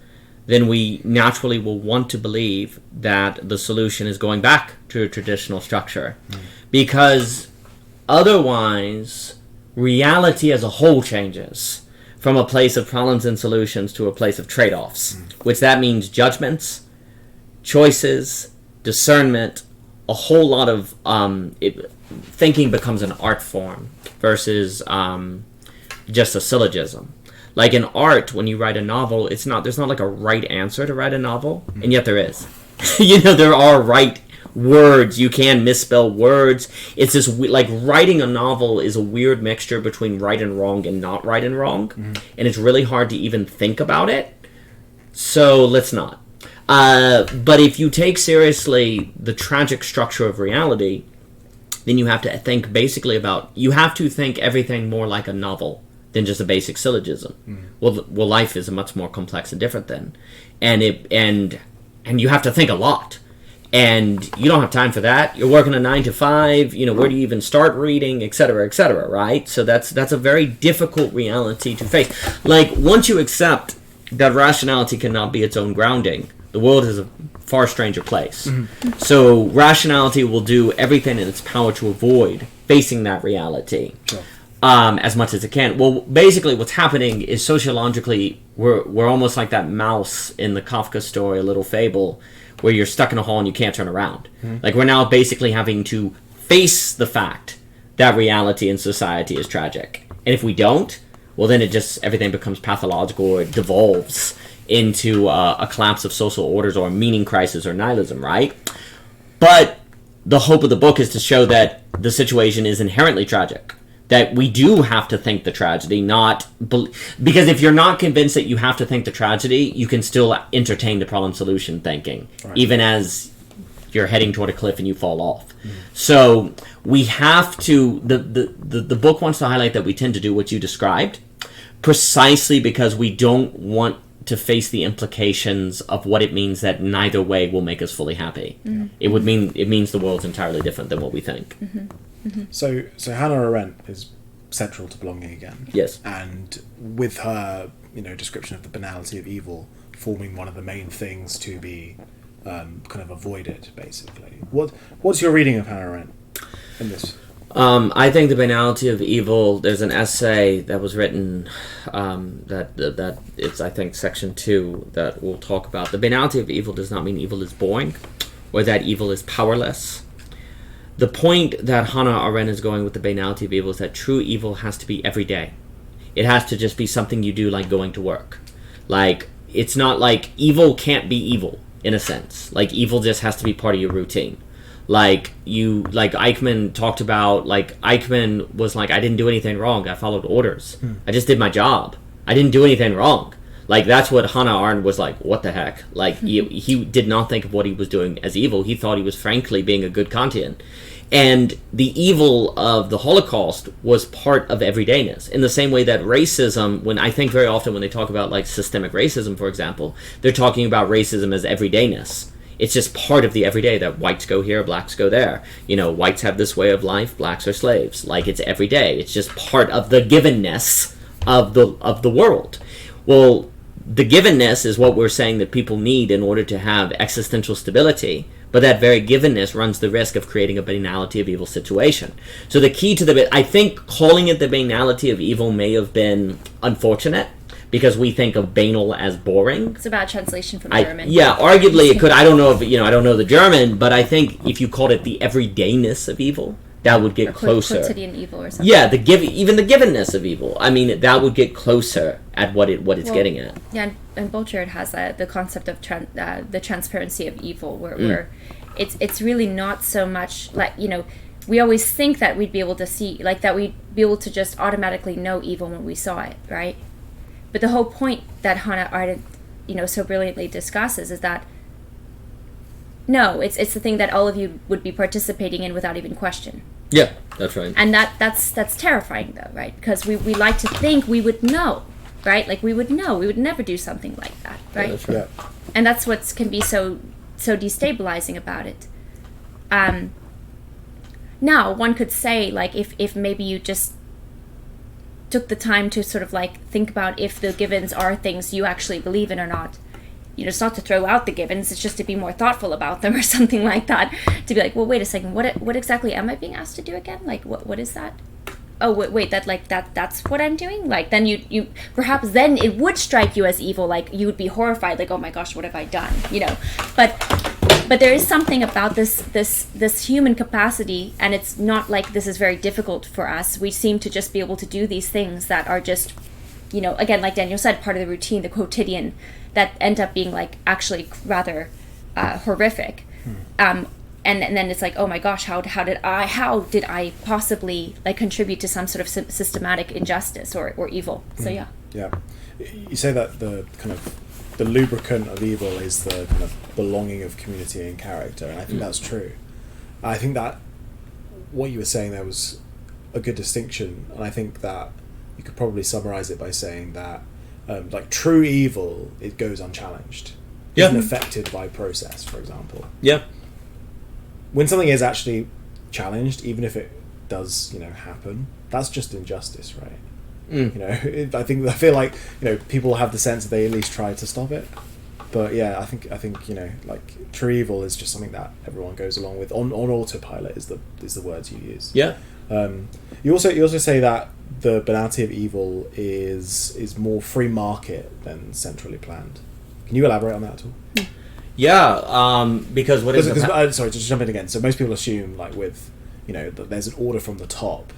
Speaker 3: then we naturally will want to believe that the solution is going back to a traditional structure. Because otherwise, reality as a whole changes from a place of problems and solutions to a place of trade-offs, which that means judgments, choices, discernment, a whole lot of thinking becomes an art form versus just a syllogism. Like in art, when you write a novel, there's not like a right answer to write a novel, and yet there is. There are right words. You can misspell words. It's this, like, writing a novel is a weird mixture between right and wrong and not right and wrong, and it's really hard to even think about it. So let's not. But if you take seriously the tragic structure of reality, then you have to think basically you have to think everything more like a novel than just a basic syllogism. Well, life is much more complex and different then, and you have to think a lot, and you don't have time for that. You're working a 9 to 5. Where do you even start reading, etc., etc. Right? So that's a very difficult reality to face. Like, once you accept that rationality cannot be its own grounding, the world is a far stranger place. So rationality will do everything in its power to avoid facing that reality.
Speaker 1: Sure.
Speaker 3: As much as it can. Well, basically what's happening is sociologically we're almost like that mouse in the Kafka story, A Little Fable, where you're stuck in a hole and you can't turn around. Like, we're now basically having to face the fact that reality in society is tragic. And if we don't, well, then everything becomes pathological, or it devolves into a collapse of social orders or a meaning crisis or nihilism, right? But the hope of the book is to show that the situation is inherently tragic. That we do have to think the tragedy, because if you're not convinced that you have to think the tragedy, you can still entertain the problem-solution thinking, even as you're heading toward a cliff and you fall off. So we have to. The book wants to highlight that we tend to do what you described, precisely because we don't want to face the implications of what it means that neither way will make us fully happy. It means the world's entirely different than what we think.
Speaker 1: So Hannah Arendt is central to Belonging Again.
Speaker 3: Yes.
Speaker 1: And with her, description of the banality of evil forming one of the main things to be kind of avoided, basically. What's your reading of Hannah Arendt in this?
Speaker 3: I think the banality of evil. There's an essay that was written that it's, I think, section 2 that we'll talk about. The banality of evil does not mean evil is boring, or that evil is powerless. The point that Hannah Arendt is going with the banality of evil is that true evil has to be every day. It has to just be something you do, like going to work. Like, it's not like evil can't be evil, in a sense. Like, evil just has to be part of your routine. Like Eichmann talked about, Eichmann was like, I didn't do anything wrong. I followed orders. I just did my job. I didn't do anything wrong. Like, that's what Hannah Arendt was like, what the heck? Like, he did not think of what he was doing as evil. He thought he was, frankly, being a good Kantian. And the evil of the Holocaust was part of everydayness. In the same way that racism, I think very often when they talk about, like, systemic racism, for example, they're talking about racism as everydayness. It's just part of the everyday that whites go here, blacks go there. Whites have this way of life, blacks are slaves. Like, it's everyday. It's just part of the givenness of the world. Well, the givenness is what we're saying that people need in order to have existential stability, but that very givenness runs the risk of creating a banality of evil situation. So the key to I think calling it the banality of evil may have been unfortunate, because we think of banal as boring.
Speaker 2: It's a bad translation from German.
Speaker 3: Yeah, arguably it could. I don't know I don't know the German, but I think if you called it the everydayness of evil, that would get closer.
Speaker 2: Quotidian evil or something.
Speaker 3: Yeah, even the givenness of evil. I mean, that would get closer at what it's getting at.
Speaker 2: Yeah, and Baudrillard has the concept of the transparency of evil, where it's really not so much like, we always think that we'd be able to see, like, that we'd be able to just automatically know evil when we saw it, right? But the whole point that Hannah Arendt, so brilliantly discusses is that No, it's the thing that all of you would be participating in without even question.
Speaker 3: Yeah, that's right.
Speaker 2: And that's terrifying, though, right? Because we like to think we would know, right? Like, we would know. We would never do something like that, right?
Speaker 3: Yeah, that's right.
Speaker 1: Yeah.
Speaker 2: And that's what can be so destabilizing about it. Now, one could say, like, if maybe you just took the time to sort of, like, think about if the givens are things you actually believe in or not. You know, it's not to throw out the givens, it's just to be more thoughtful about them or something like that. To be like, well, wait a second, what exactly am I being asked to do again? Like, what is that? Oh, wait, that's what I'm doing? Like, then you perhaps then it would strike you as evil, like, you would be horrified, like, oh my gosh, what have I done? You know, but there is something about this human capacity, and it's not like this is very difficult for us. We seem to just be able to do these things that are just, you know, again, like Daniel said, part of the routine, the quotidian, that end up being, like, actually rather horrific. And then it's like, oh my gosh, how did I possibly, like, contribute to some sort of systematic injustice or evil? So yeah.
Speaker 1: You say that the kind of the lubricant of evil is the kind of belonging of community and character, and I think that's true. I think that what you were saying there was a good distinction, and I think that you could probably summarize it by saying that like, true evil, it goes unchallenged.
Speaker 3: Yeah.
Speaker 1: Isn't affected by process, for example.
Speaker 3: Yeah.
Speaker 1: When something is actually challenged, even if it does, you know, happen, that's just injustice, right? You know, I feel like, you know, people have the sense that they at least try to stop it. But yeah, I think you know, like, true evil is just something that everyone goes along with on autopilot is the words you use.
Speaker 3: Yeah.
Speaker 1: You also say that the banality of evil is more free market than centrally planned. Can you elaborate on that at all?
Speaker 3: Yeah, because what is
Speaker 1: sorry, just jump in again. So most people assume, like, with, you know, that there's an order from the top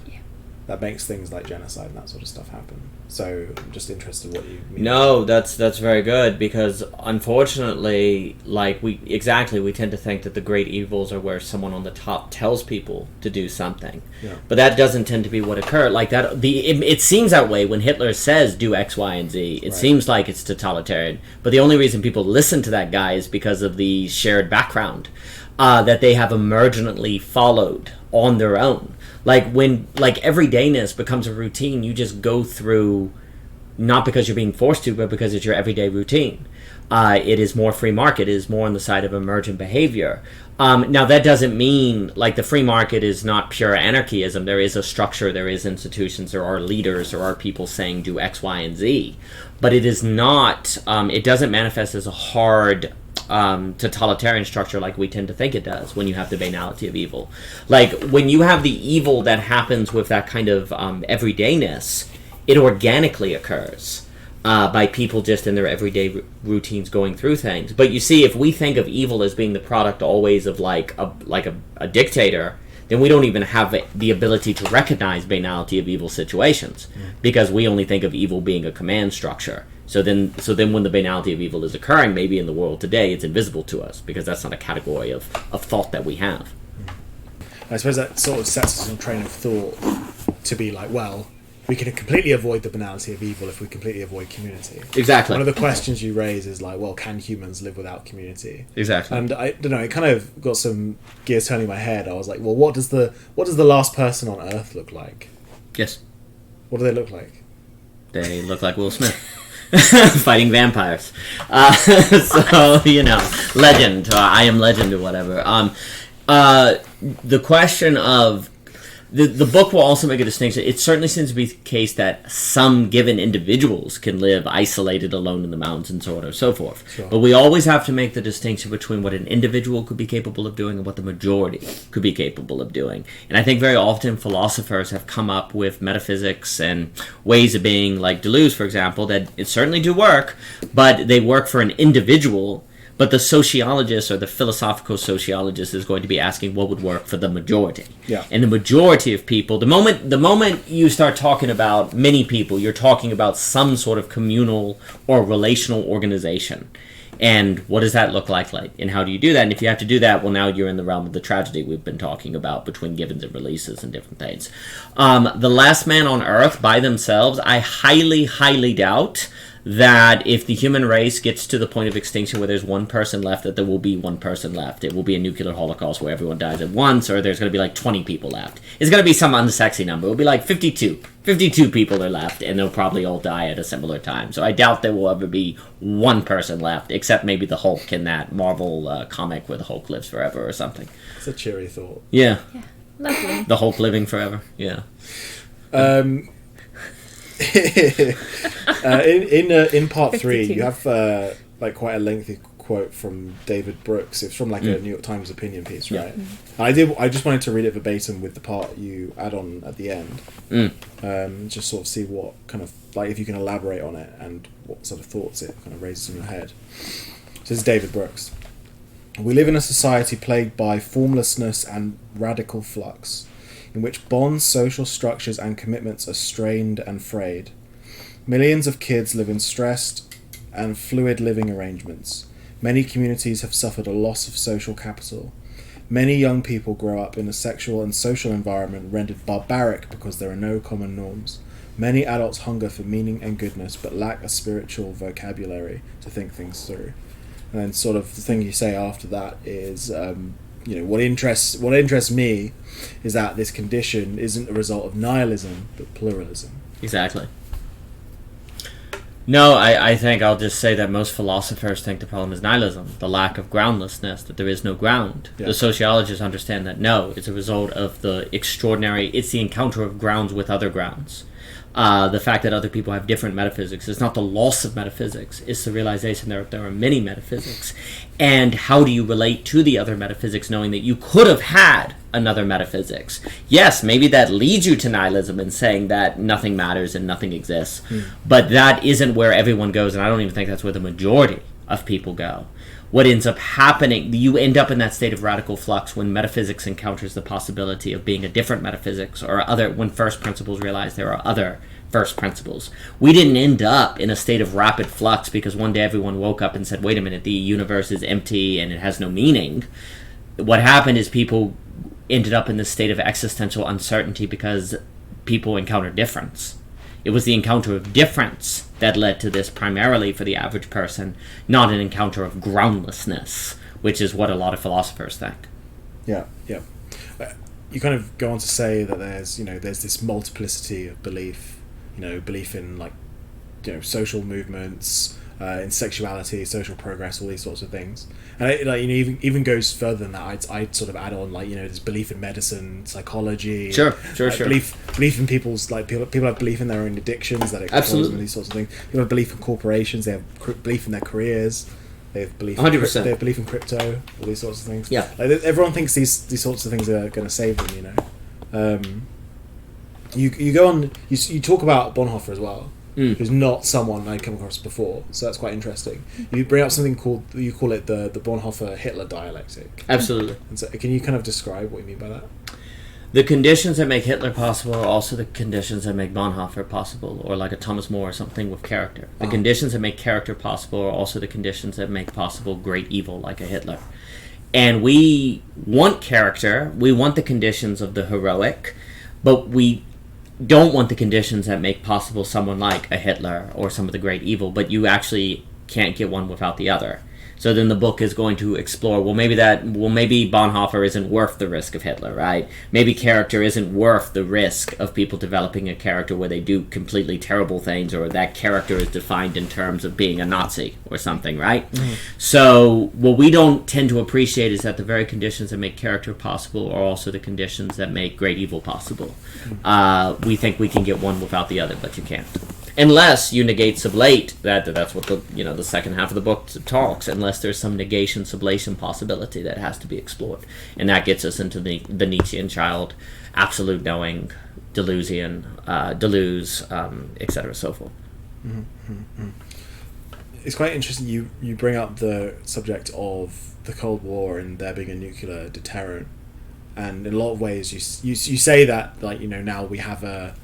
Speaker 1: that makes things like genocide and that sort of stuff happen. So I'm just interested what you mean.
Speaker 3: No, that's very good, because unfortunately, like, we tend to think that the great evils are where someone on the top tells people to do something.
Speaker 1: Yeah.
Speaker 3: But that doesn't tend to be what occurred. Like, that it seems that way when Hitler says do X, Y, and Z. It seems like it's totalitarian. But the only reason people listen to that guy is because of the shared background that they have emergently followed on their own. Like, when, like, everydayness becomes a routine, you just go through, not because you're being forced to, but because it's your everyday routine. It is more free market. It is more on the side of emergent behavior. Now, that doesn't mean, like, the free market is not pure anarchism. There is a structure, there is institutions, there are leaders, there are people saying do X, Y, and Z. But it is not, it doesn't manifest as a hard totalitarian structure like we tend to think it does when you have the banality of evil. Like, when you have the evil that happens with that kind of everydayness, it organically occurs by people just in their everyday routines going through things. But you see, if we think of evil as being the product always of like a dictator, then we don't even have the ability to recognize banality of evil situations, because we only think of evil being a command structure. So then when the banality of evil is occurring, maybe in the world today, it's invisible to us, because that's not a category of thought that we have.
Speaker 1: I suppose that sort of sets us on a train of thought to be like, well, we can completely avoid the banality of evil if we completely avoid community.
Speaker 3: Exactly.
Speaker 1: One of the questions you raise is like, well, can humans live without community?
Speaker 3: Exactly.
Speaker 1: And I don't know, it kind of got some gears turning in my head. I was like, well, what does the last person on Earth look like?
Speaker 3: Yes.
Speaker 1: What do they look like?
Speaker 3: They look like Will Smith. Fighting vampires. So, you know, legend. I am legend or whatever. The question of... The book will also make a distinction. It certainly seems to be the case that some given individuals can live isolated alone in the mountains and so on and so forth. Sure. But we always have to make the distinction between what an individual could be capable of doing and what the majority could be capable of doing. And I think very often philosophers have come up with metaphysics and ways of being, like Deleuze, for example, that it certainly do work, but they work for an individual. But the sociologist or the philosophical sociologist is going to be asking what would work for the majority.
Speaker 1: Yeah.
Speaker 3: And the majority of people, the moment you start talking about many people, you're talking about some sort of communal or relational organization. And what does that look like? And how do you do that? And if you have to do that, well, now you're in the realm of the tragedy we've been talking about between givens and releases and different things. The last man on Earth by themselves, I highly, highly doubt that if the human race gets to the point of extinction where there's one person left, that there will be one person left. It will be a nuclear holocaust where everyone dies at once, or there's going to be like 20 people left. It's going to be some unsexy number. It will be like 52. 52 people are left, and they'll probably all die at a similar time. So I doubt there will ever be one person left, except maybe the Hulk in that Marvel comic where the Hulk lives forever or something.
Speaker 1: It's a cheery thought.
Speaker 3: Yeah.
Speaker 2: Lovely.
Speaker 3: The Hulk living forever. Yeah.
Speaker 1: In part 3,
Speaker 2: 52.
Speaker 1: you have like quite a lengthy quote from David Brooks. It's from like a New York Times opinion piece, right?
Speaker 3: Yeah.
Speaker 1: I just wanted to read it verbatim with the part you add on at the end. Just sort of see what kind of, like, if you can elaborate on it and what sort of thoughts it kind of raises in your head. So this is David Brooks. We live in a society plagued by formlessness and radical flux, in which bonds, social structures, and commitments are strained and frayed. Millions of kids live in stressed and fluid living arrangements. Many communities have suffered a loss of social capital. Many young people grow up in a sexual and social environment rendered barbaric because there are no common norms. Many adults hunger for meaning and goodness, but lack a spiritual vocabulary to think things through. And then sort of the thing you say after that is, what interests me is that this condition isn't a result of nihilism, but pluralism.
Speaker 3: Exactly. No, I think I'll just say that most philosophers think the problem is nihilism, the lack of groundlessness, that there is no ground.
Speaker 1: Yeah.
Speaker 3: The sociologists understand that no, it's a result of the it's the encounter of grounds with other grounds. The fact that other people have different metaphysics is not the loss of metaphysics, it's the realization that there are many metaphysics. And how do you relate to the other metaphysics knowing that you could have had another metaphysics? Yes, maybe that leads you to nihilism and saying that nothing matters and nothing exists, but that isn't where everyone goes, and I don't even think that's where the majority of people go. What ends up happening, you end up in that state of radical flux when metaphysics encounters the possibility of being a different metaphysics, or when first principles realize there are other first principles. We didn't end up in a state of rapid flux because one day everyone woke up and said, wait a minute, the universe is empty and it has no meaning. What happened is people ended up in this state of existential uncertainty because people encountered difference. It was the encounter of difference that led to this primarily for the average person, not an encounter of groundlessness, which is what a lot of philosophers think.
Speaker 1: Yeah. You kind of go on to say that there's this multiplicity of belief, belief in social movements, in sexuality, social progress, all these sorts of things. And it even goes further than that. I'd sort of add on there's belief in medicine, psychology.
Speaker 3: Sure.
Speaker 1: Belief in people's people have belief in their own addictions, that it controls them, these sorts of things. People have belief in corporations. They have belief in their careers. They have belief.
Speaker 3: 100%.
Speaker 1: They have belief in crypto. All these sorts of things.
Speaker 3: Yeah.
Speaker 1: Everyone thinks these sorts of things are going to save them. You go on. You talk about Bonhoeffer as well. Who's not someone I'd come across before, so that's quite interesting. You bring up something you call it the Bonhoeffer-Hitler dialectic.
Speaker 3: Absolutely.
Speaker 1: And so, can you kind of describe what you mean by that?
Speaker 3: The conditions that make Hitler possible are also the conditions that make Bonhoeffer possible, or like a Thomas More or something with character. The conditions that make character possible are also the conditions that make possible great evil, like a Hitler. And we want character, we want the conditions of the heroic, but we don't want the conditions that make possible someone like a Hitler or some of the great evil, but you actually can't get one without the other. So then the book is going to explore, maybe Bonhoeffer isn't worth the risk of Hitler, right? Maybe character isn't worth the risk of people developing a character where they do completely terrible things, or that character is defined in terms of being a Nazi or something, right? Mm-hmm. So what we don't tend to appreciate is that the very conditions that make character possible are also the conditions that make great evil possible. Mm-hmm. We think we can get one without the other, but you can't. Unless you negate sublate, that's what the second half of the book talks, unless there's some negation sublation possibility that has to be explored. And that gets us into the Nietzschean child, absolute knowing, Deleuzian, Deleuze, etc., so forth.
Speaker 1: Mm-hmm. Mm-hmm. It's quite interesting you bring up the subject of the Cold War and there being a nuclear deterrent. And in a lot of ways you say that now we have a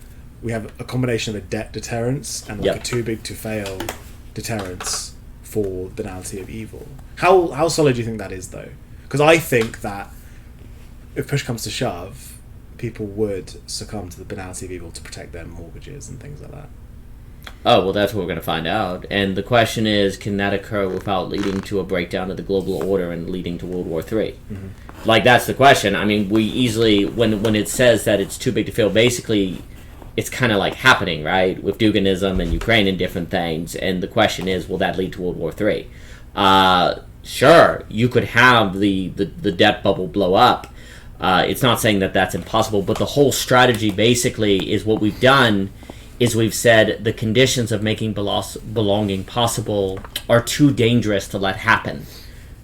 Speaker 1: combination of a debt deterrence and a too big to fail deterrence for the banality of evil. How solid do you think that is, though? Because I think that if push comes to shove, people would succumb to the banality of evil to protect their mortgages and things like that.
Speaker 3: Oh, well, that's what we're going to find out. And the question is, can that occur without leading to a breakdown of the global order and leading to World War III? Mm-hmm. Like, that's the question. I mean, we easily, when it says that it's too big to fail, basically, it's kind of like happening, right? With Duginism and Ukraine and different things. And the question is, will that lead to World War III? Sure, you could have the debt bubble blow up. It's not saying that that's impossible, but the whole strategy basically is what we've done is we've said the conditions of making belonging possible are too dangerous to let happen.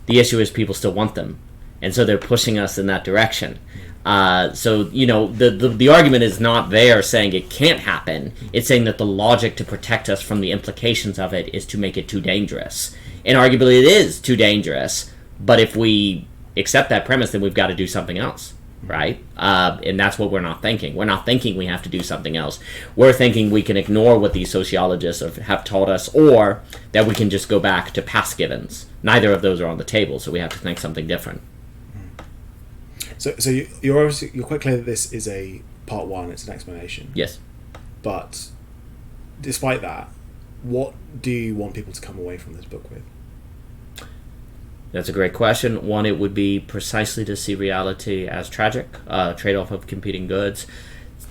Speaker 3: The issue is people still want them, and so they're pushing us in that direction. So, the argument is not there saying it can't happen. It's saying that the logic to protect us from the implications of it is to make it too dangerous. And arguably it is too dangerous, but if we accept that premise, then we've got to do something else. Right? And that's what we're not thinking. We're not thinking we have to do something else. We're thinking we can ignore what these sociologists have taught us, or that we can just go back to past givens. Neither of those are on the table, so we have to think something different.
Speaker 1: So you're quite clear that this is a part one, it's an explanation.
Speaker 3: Yes.
Speaker 1: But despite that, what do you want people to come away from this book with?
Speaker 3: That's a great question. One, it would be precisely to see reality as tragic, trade-off of competing goods.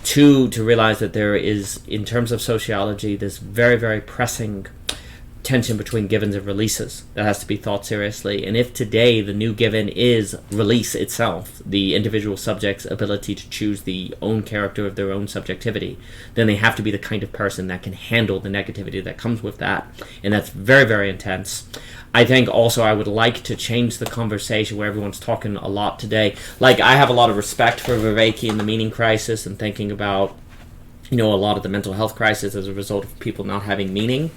Speaker 3: Two, to realize that there is, in terms of sociology, this very, very pressing tension between givens and releases that has to be thought seriously. And if today the new given is release itself, the individual subject's ability to choose the own character of their own subjectivity, then they have to be the kind of person that can handle the negativity that comes with that. And that's very, very intense. I think also I would like to change the conversation where everyone's talking a lot today. Like, I have a lot of respect for Vervaeke and the meaning crisis and thinking about, a lot of the mental health crisis as a result of people not having meaning.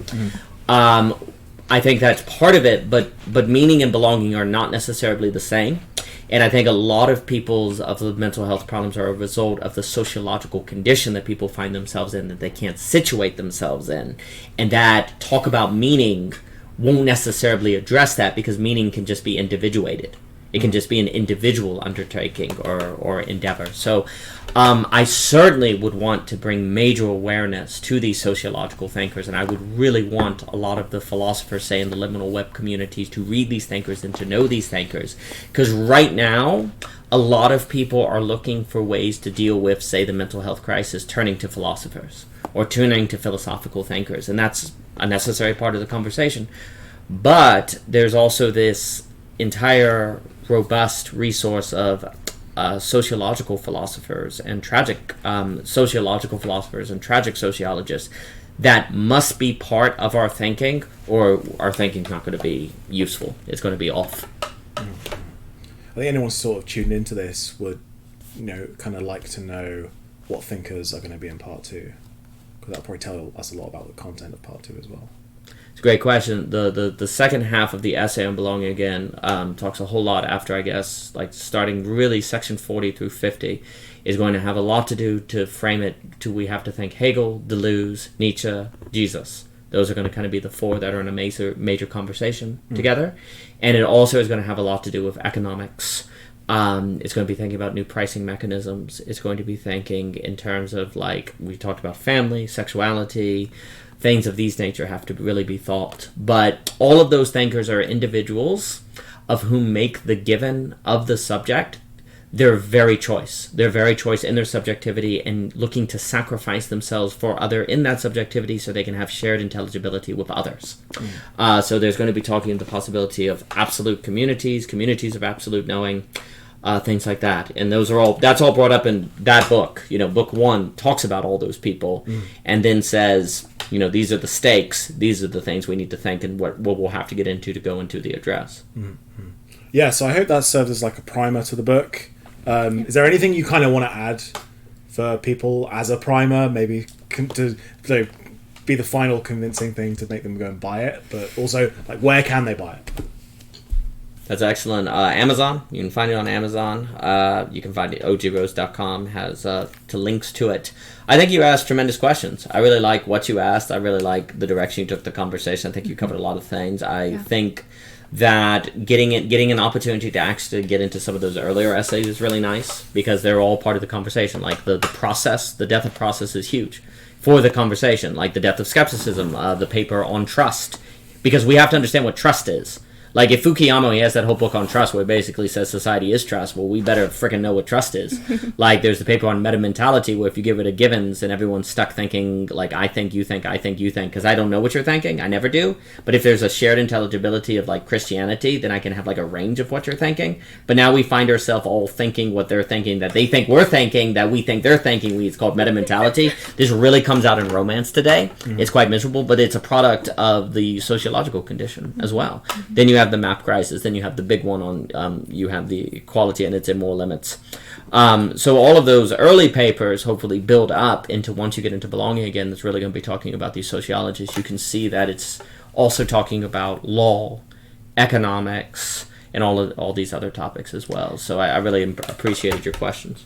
Speaker 3: I think that's part of it, but meaning and belonging are not necessarily the same. And I think a lot of the mental health problems are a result of the sociological condition that people find themselves in, that they can't situate themselves in. And that talk about meaning won't necessarily address that, because meaning can just be individuated. It can just be an individual undertaking or endeavor. So I certainly would want to bring major awareness to these sociological thinkers, and I would really want a lot of the philosophers, say, in the liminal web communities to read these thinkers and to know these thinkers. Because right now, a lot of people are looking for ways to deal with, say, the mental health crisis, turning to philosophers or turning to philosophical thinkers, and that's a necessary part of the conversation. But there's also this entire robust resource of sociological philosophers and tragic sociological philosophers and tragic sociologists that must be part of our thinking, or our thinking's not going to be useful. It's going to be off.
Speaker 1: I think anyone sort of tuned into this would, kind of like to know what thinkers are going to be in part two, because that'll probably tell us a lot about the content of part two as well.
Speaker 3: It's a great question. The second half of the essay on belonging, again, talks a whole lot after, I guess, like starting really section 40 through 50, is going to have a lot to do to frame it to, we have to think Hegel, Deleuze, Nietzsche, Jesus. Those are going to kind of be the four that are in a major conversation together. And it also is going to have a lot to do with economics. It's going to be thinking about new pricing mechanisms. It's going to be thinking in terms of, like, we talked about family, sexuality, things of these nature have to really be thought. But all of those thinkers are individuals of whom make the given of the subject their very choice. Their very choice in their subjectivity, and looking to sacrifice themselves for other in that subjectivity so they can have shared intelligibility with others. So there's going to be talking the possibility of absolute communities of absolute knowing, things like that. And that's all brought up in that book. Book one talks about all those people and then says, these are the stakes, these are the things we need to think, and what we'll have to get into to go into the address.
Speaker 1: Mm-hmm. Yeah, so I hope that serves as like a primer to the book. Is there anything you kind of want to add for people as a primer, maybe to be the final convincing thing to make them go and buy it, but also, like, where can they buy it?
Speaker 3: That's excellent. Amazon. You can find it on Amazon. You can find it. ogrose.com has links to it. I think you asked tremendous questions. I really like what you asked. I really like the direction you took the conversation. I think you covered a lot of things. I think that getting an opportunity to actually get into some of those earlier essays is really nice, because they're all part of the conversation. Like the process, the death of process is huge. for the conversation, like The Death of Skepticism, the paper on trust, because we have to understand what trust is. Like, if Fukuyama, he has that whole book on trust where he basically says society is trust, well, we better freaking know what trust is. Like, there's the paper on meta-mentality where if you give it a givens and everyone's stuck thinking, like, I think, you think, because I don't know what you're thinking, I never do. But if there's a shared intelligibility of, like, Christianity, then I can have, like, a range of what you're thinking. But now we find ourselves all thinking what they're thinking, that they think we're thinking, that we think they're thinking. It's called meta-mentality. This really comes out in romance today. Mm-hmm. It's quite miserable, but it's a product of the sociological condition as well. Mm-hmm. Then you have the map crisis, then you have the big one on you have the equality and its immoral limits. So all of those early papers hopefully build up into, once you get into Belonging Again, that's really going to be talking about these sociologies. You can see that it's also talking about law, economics, and all these other topics as well. So I really appreciated your questions.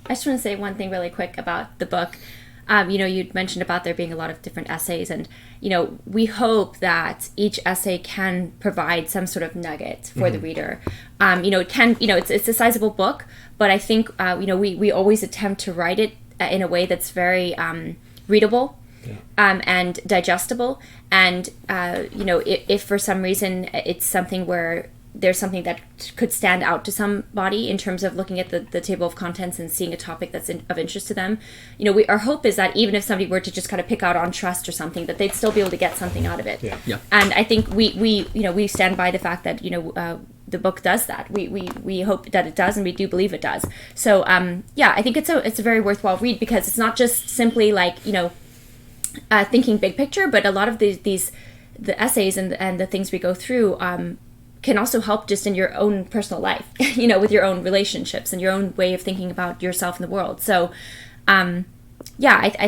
Speaker 2: I just want to say one thing really quick about the book. You'd mentioned about there being a lot of different essays, and, we hope that each essay can provide some sort of nugget for the reader. It's a sizable book, but I think, we always attempt to write it in a way that's very readable. Yeah. And digestible. And, if for some reason it's something where there's something that could stand out to somebody in terms of looking at the table of contents and seeing a topic that's of interest to them, our hope is that even if somebody were to just kind of pick out on trust or something, that they'd still be able to get something out of it.
Speaker 3: Yeah. Yeah.
Speaker 2: And I think we stand by the fact that the book does that. We hope that it does, and we do believe it does. So I think it's a very worthwhile read, because it's not just simply like thinking big picture, but a lot of the essays and the things we go through can also help just in your own personal life, with your own relationships and your own way of thinking about yourself and the world. So, I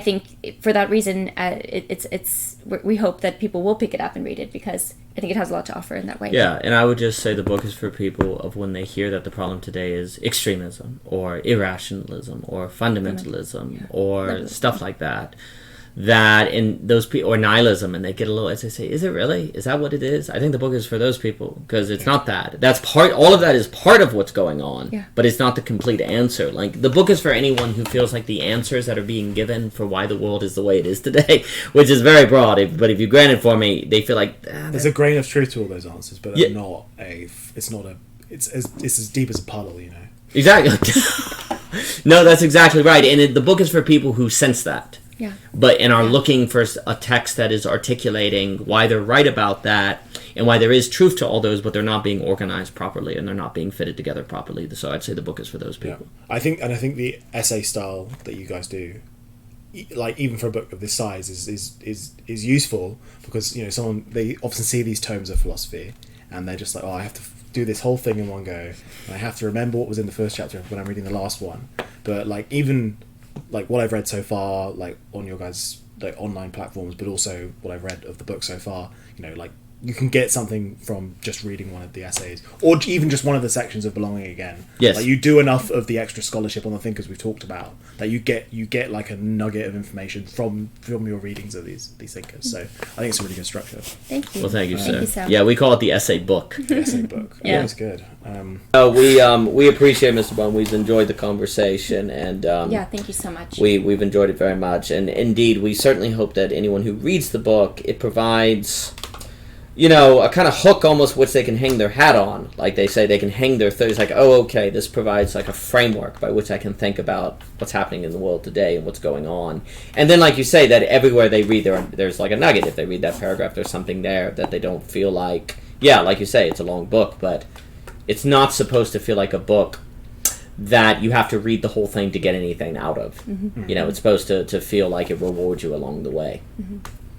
Speaker 2: think for that reason, we hope that people will pick it up and read it, because I think it has a lot to offer in that way.
Speaker 3: Yeah, and I would just say the book is for people of when they hear that the problem today is extremism or irrationalism or fundamentalism or stuff like that. That in those people, or nihilism, and they get a little, as they say, is it really? Is that what it is? I think the book is for those people, because it's not that. All of that is part of what's going on, but it's not the complete answer. Like, the book is for anyone who feels like the answers that are being given for why the world is the way it is today, which is very broad, but if you grant it for me, they feel like...
Speaker 1: there's a grain of truth to all those answers, but it's as deep as a puddle,
Speaker 3: Exactly. No, that's exactly right, and the book is for people who sense that.
Speaker 2: Yeah.
Speaker 3: But are looking for a text that is articulating why they're right about that, and why there is truth to all those, but they're not being organized properly and they're not being fitted together properly. So I'd say the book is for those people.
Speaker 1: Yeah. I think the essay style that you guys do, like, even for a book of this size, is useful, because they often see these tomes of philosophy and they're just like, I have to do this whole thing in one go, and I have to remember what was in the first chapter when I'm reading the last one. But even what I've read so far, on your guys' online platforms, but also what I've read of the book so far, you can get something from just reading one of the essays, or even just one of the sections of Belonging Again.
Speaker 3: Yes.
Speaker 1: You do enough of the extra scholarship on the thinkers we've talked about that you get like a nugget of information from your readings of these thinkers. So I think it's a really good structure.
Speaker 2: Thank you.
Speaker 3: Well, thank you, sir.
Speaker 2: Sal.
Speaker 3: Yeah, we call it the essay book.
Speaker 1: The essay book.
Speaker 2: Yeah,
Speaker 1: it's good.
Speaker 3: We appreciate Mr. Bone. We've enjoyed the conversation, and
Speaker 2: thank you so much.
Speaker 3: We've enjoyed it very much, and indeed, we certainly hope that anyone who reads the book, it provides, a kind of hook almost, which they can hang their hat on. Like they say, they can hang their it's like, okay, this provides like a framework by which I can think about what's happening in the world today and what's going on. And then, like you say, that everywhere they read, there's like a nugget. If they read that paragraph, there's something there that they don't feel like, like you say, it's a long book, but it's not supposed to feel like a book that you have to read the whole thing to get anything out of. Mm-hmm. It's supposed to feel like it rewards you along the way.
Speaker 2: Mm-hmm.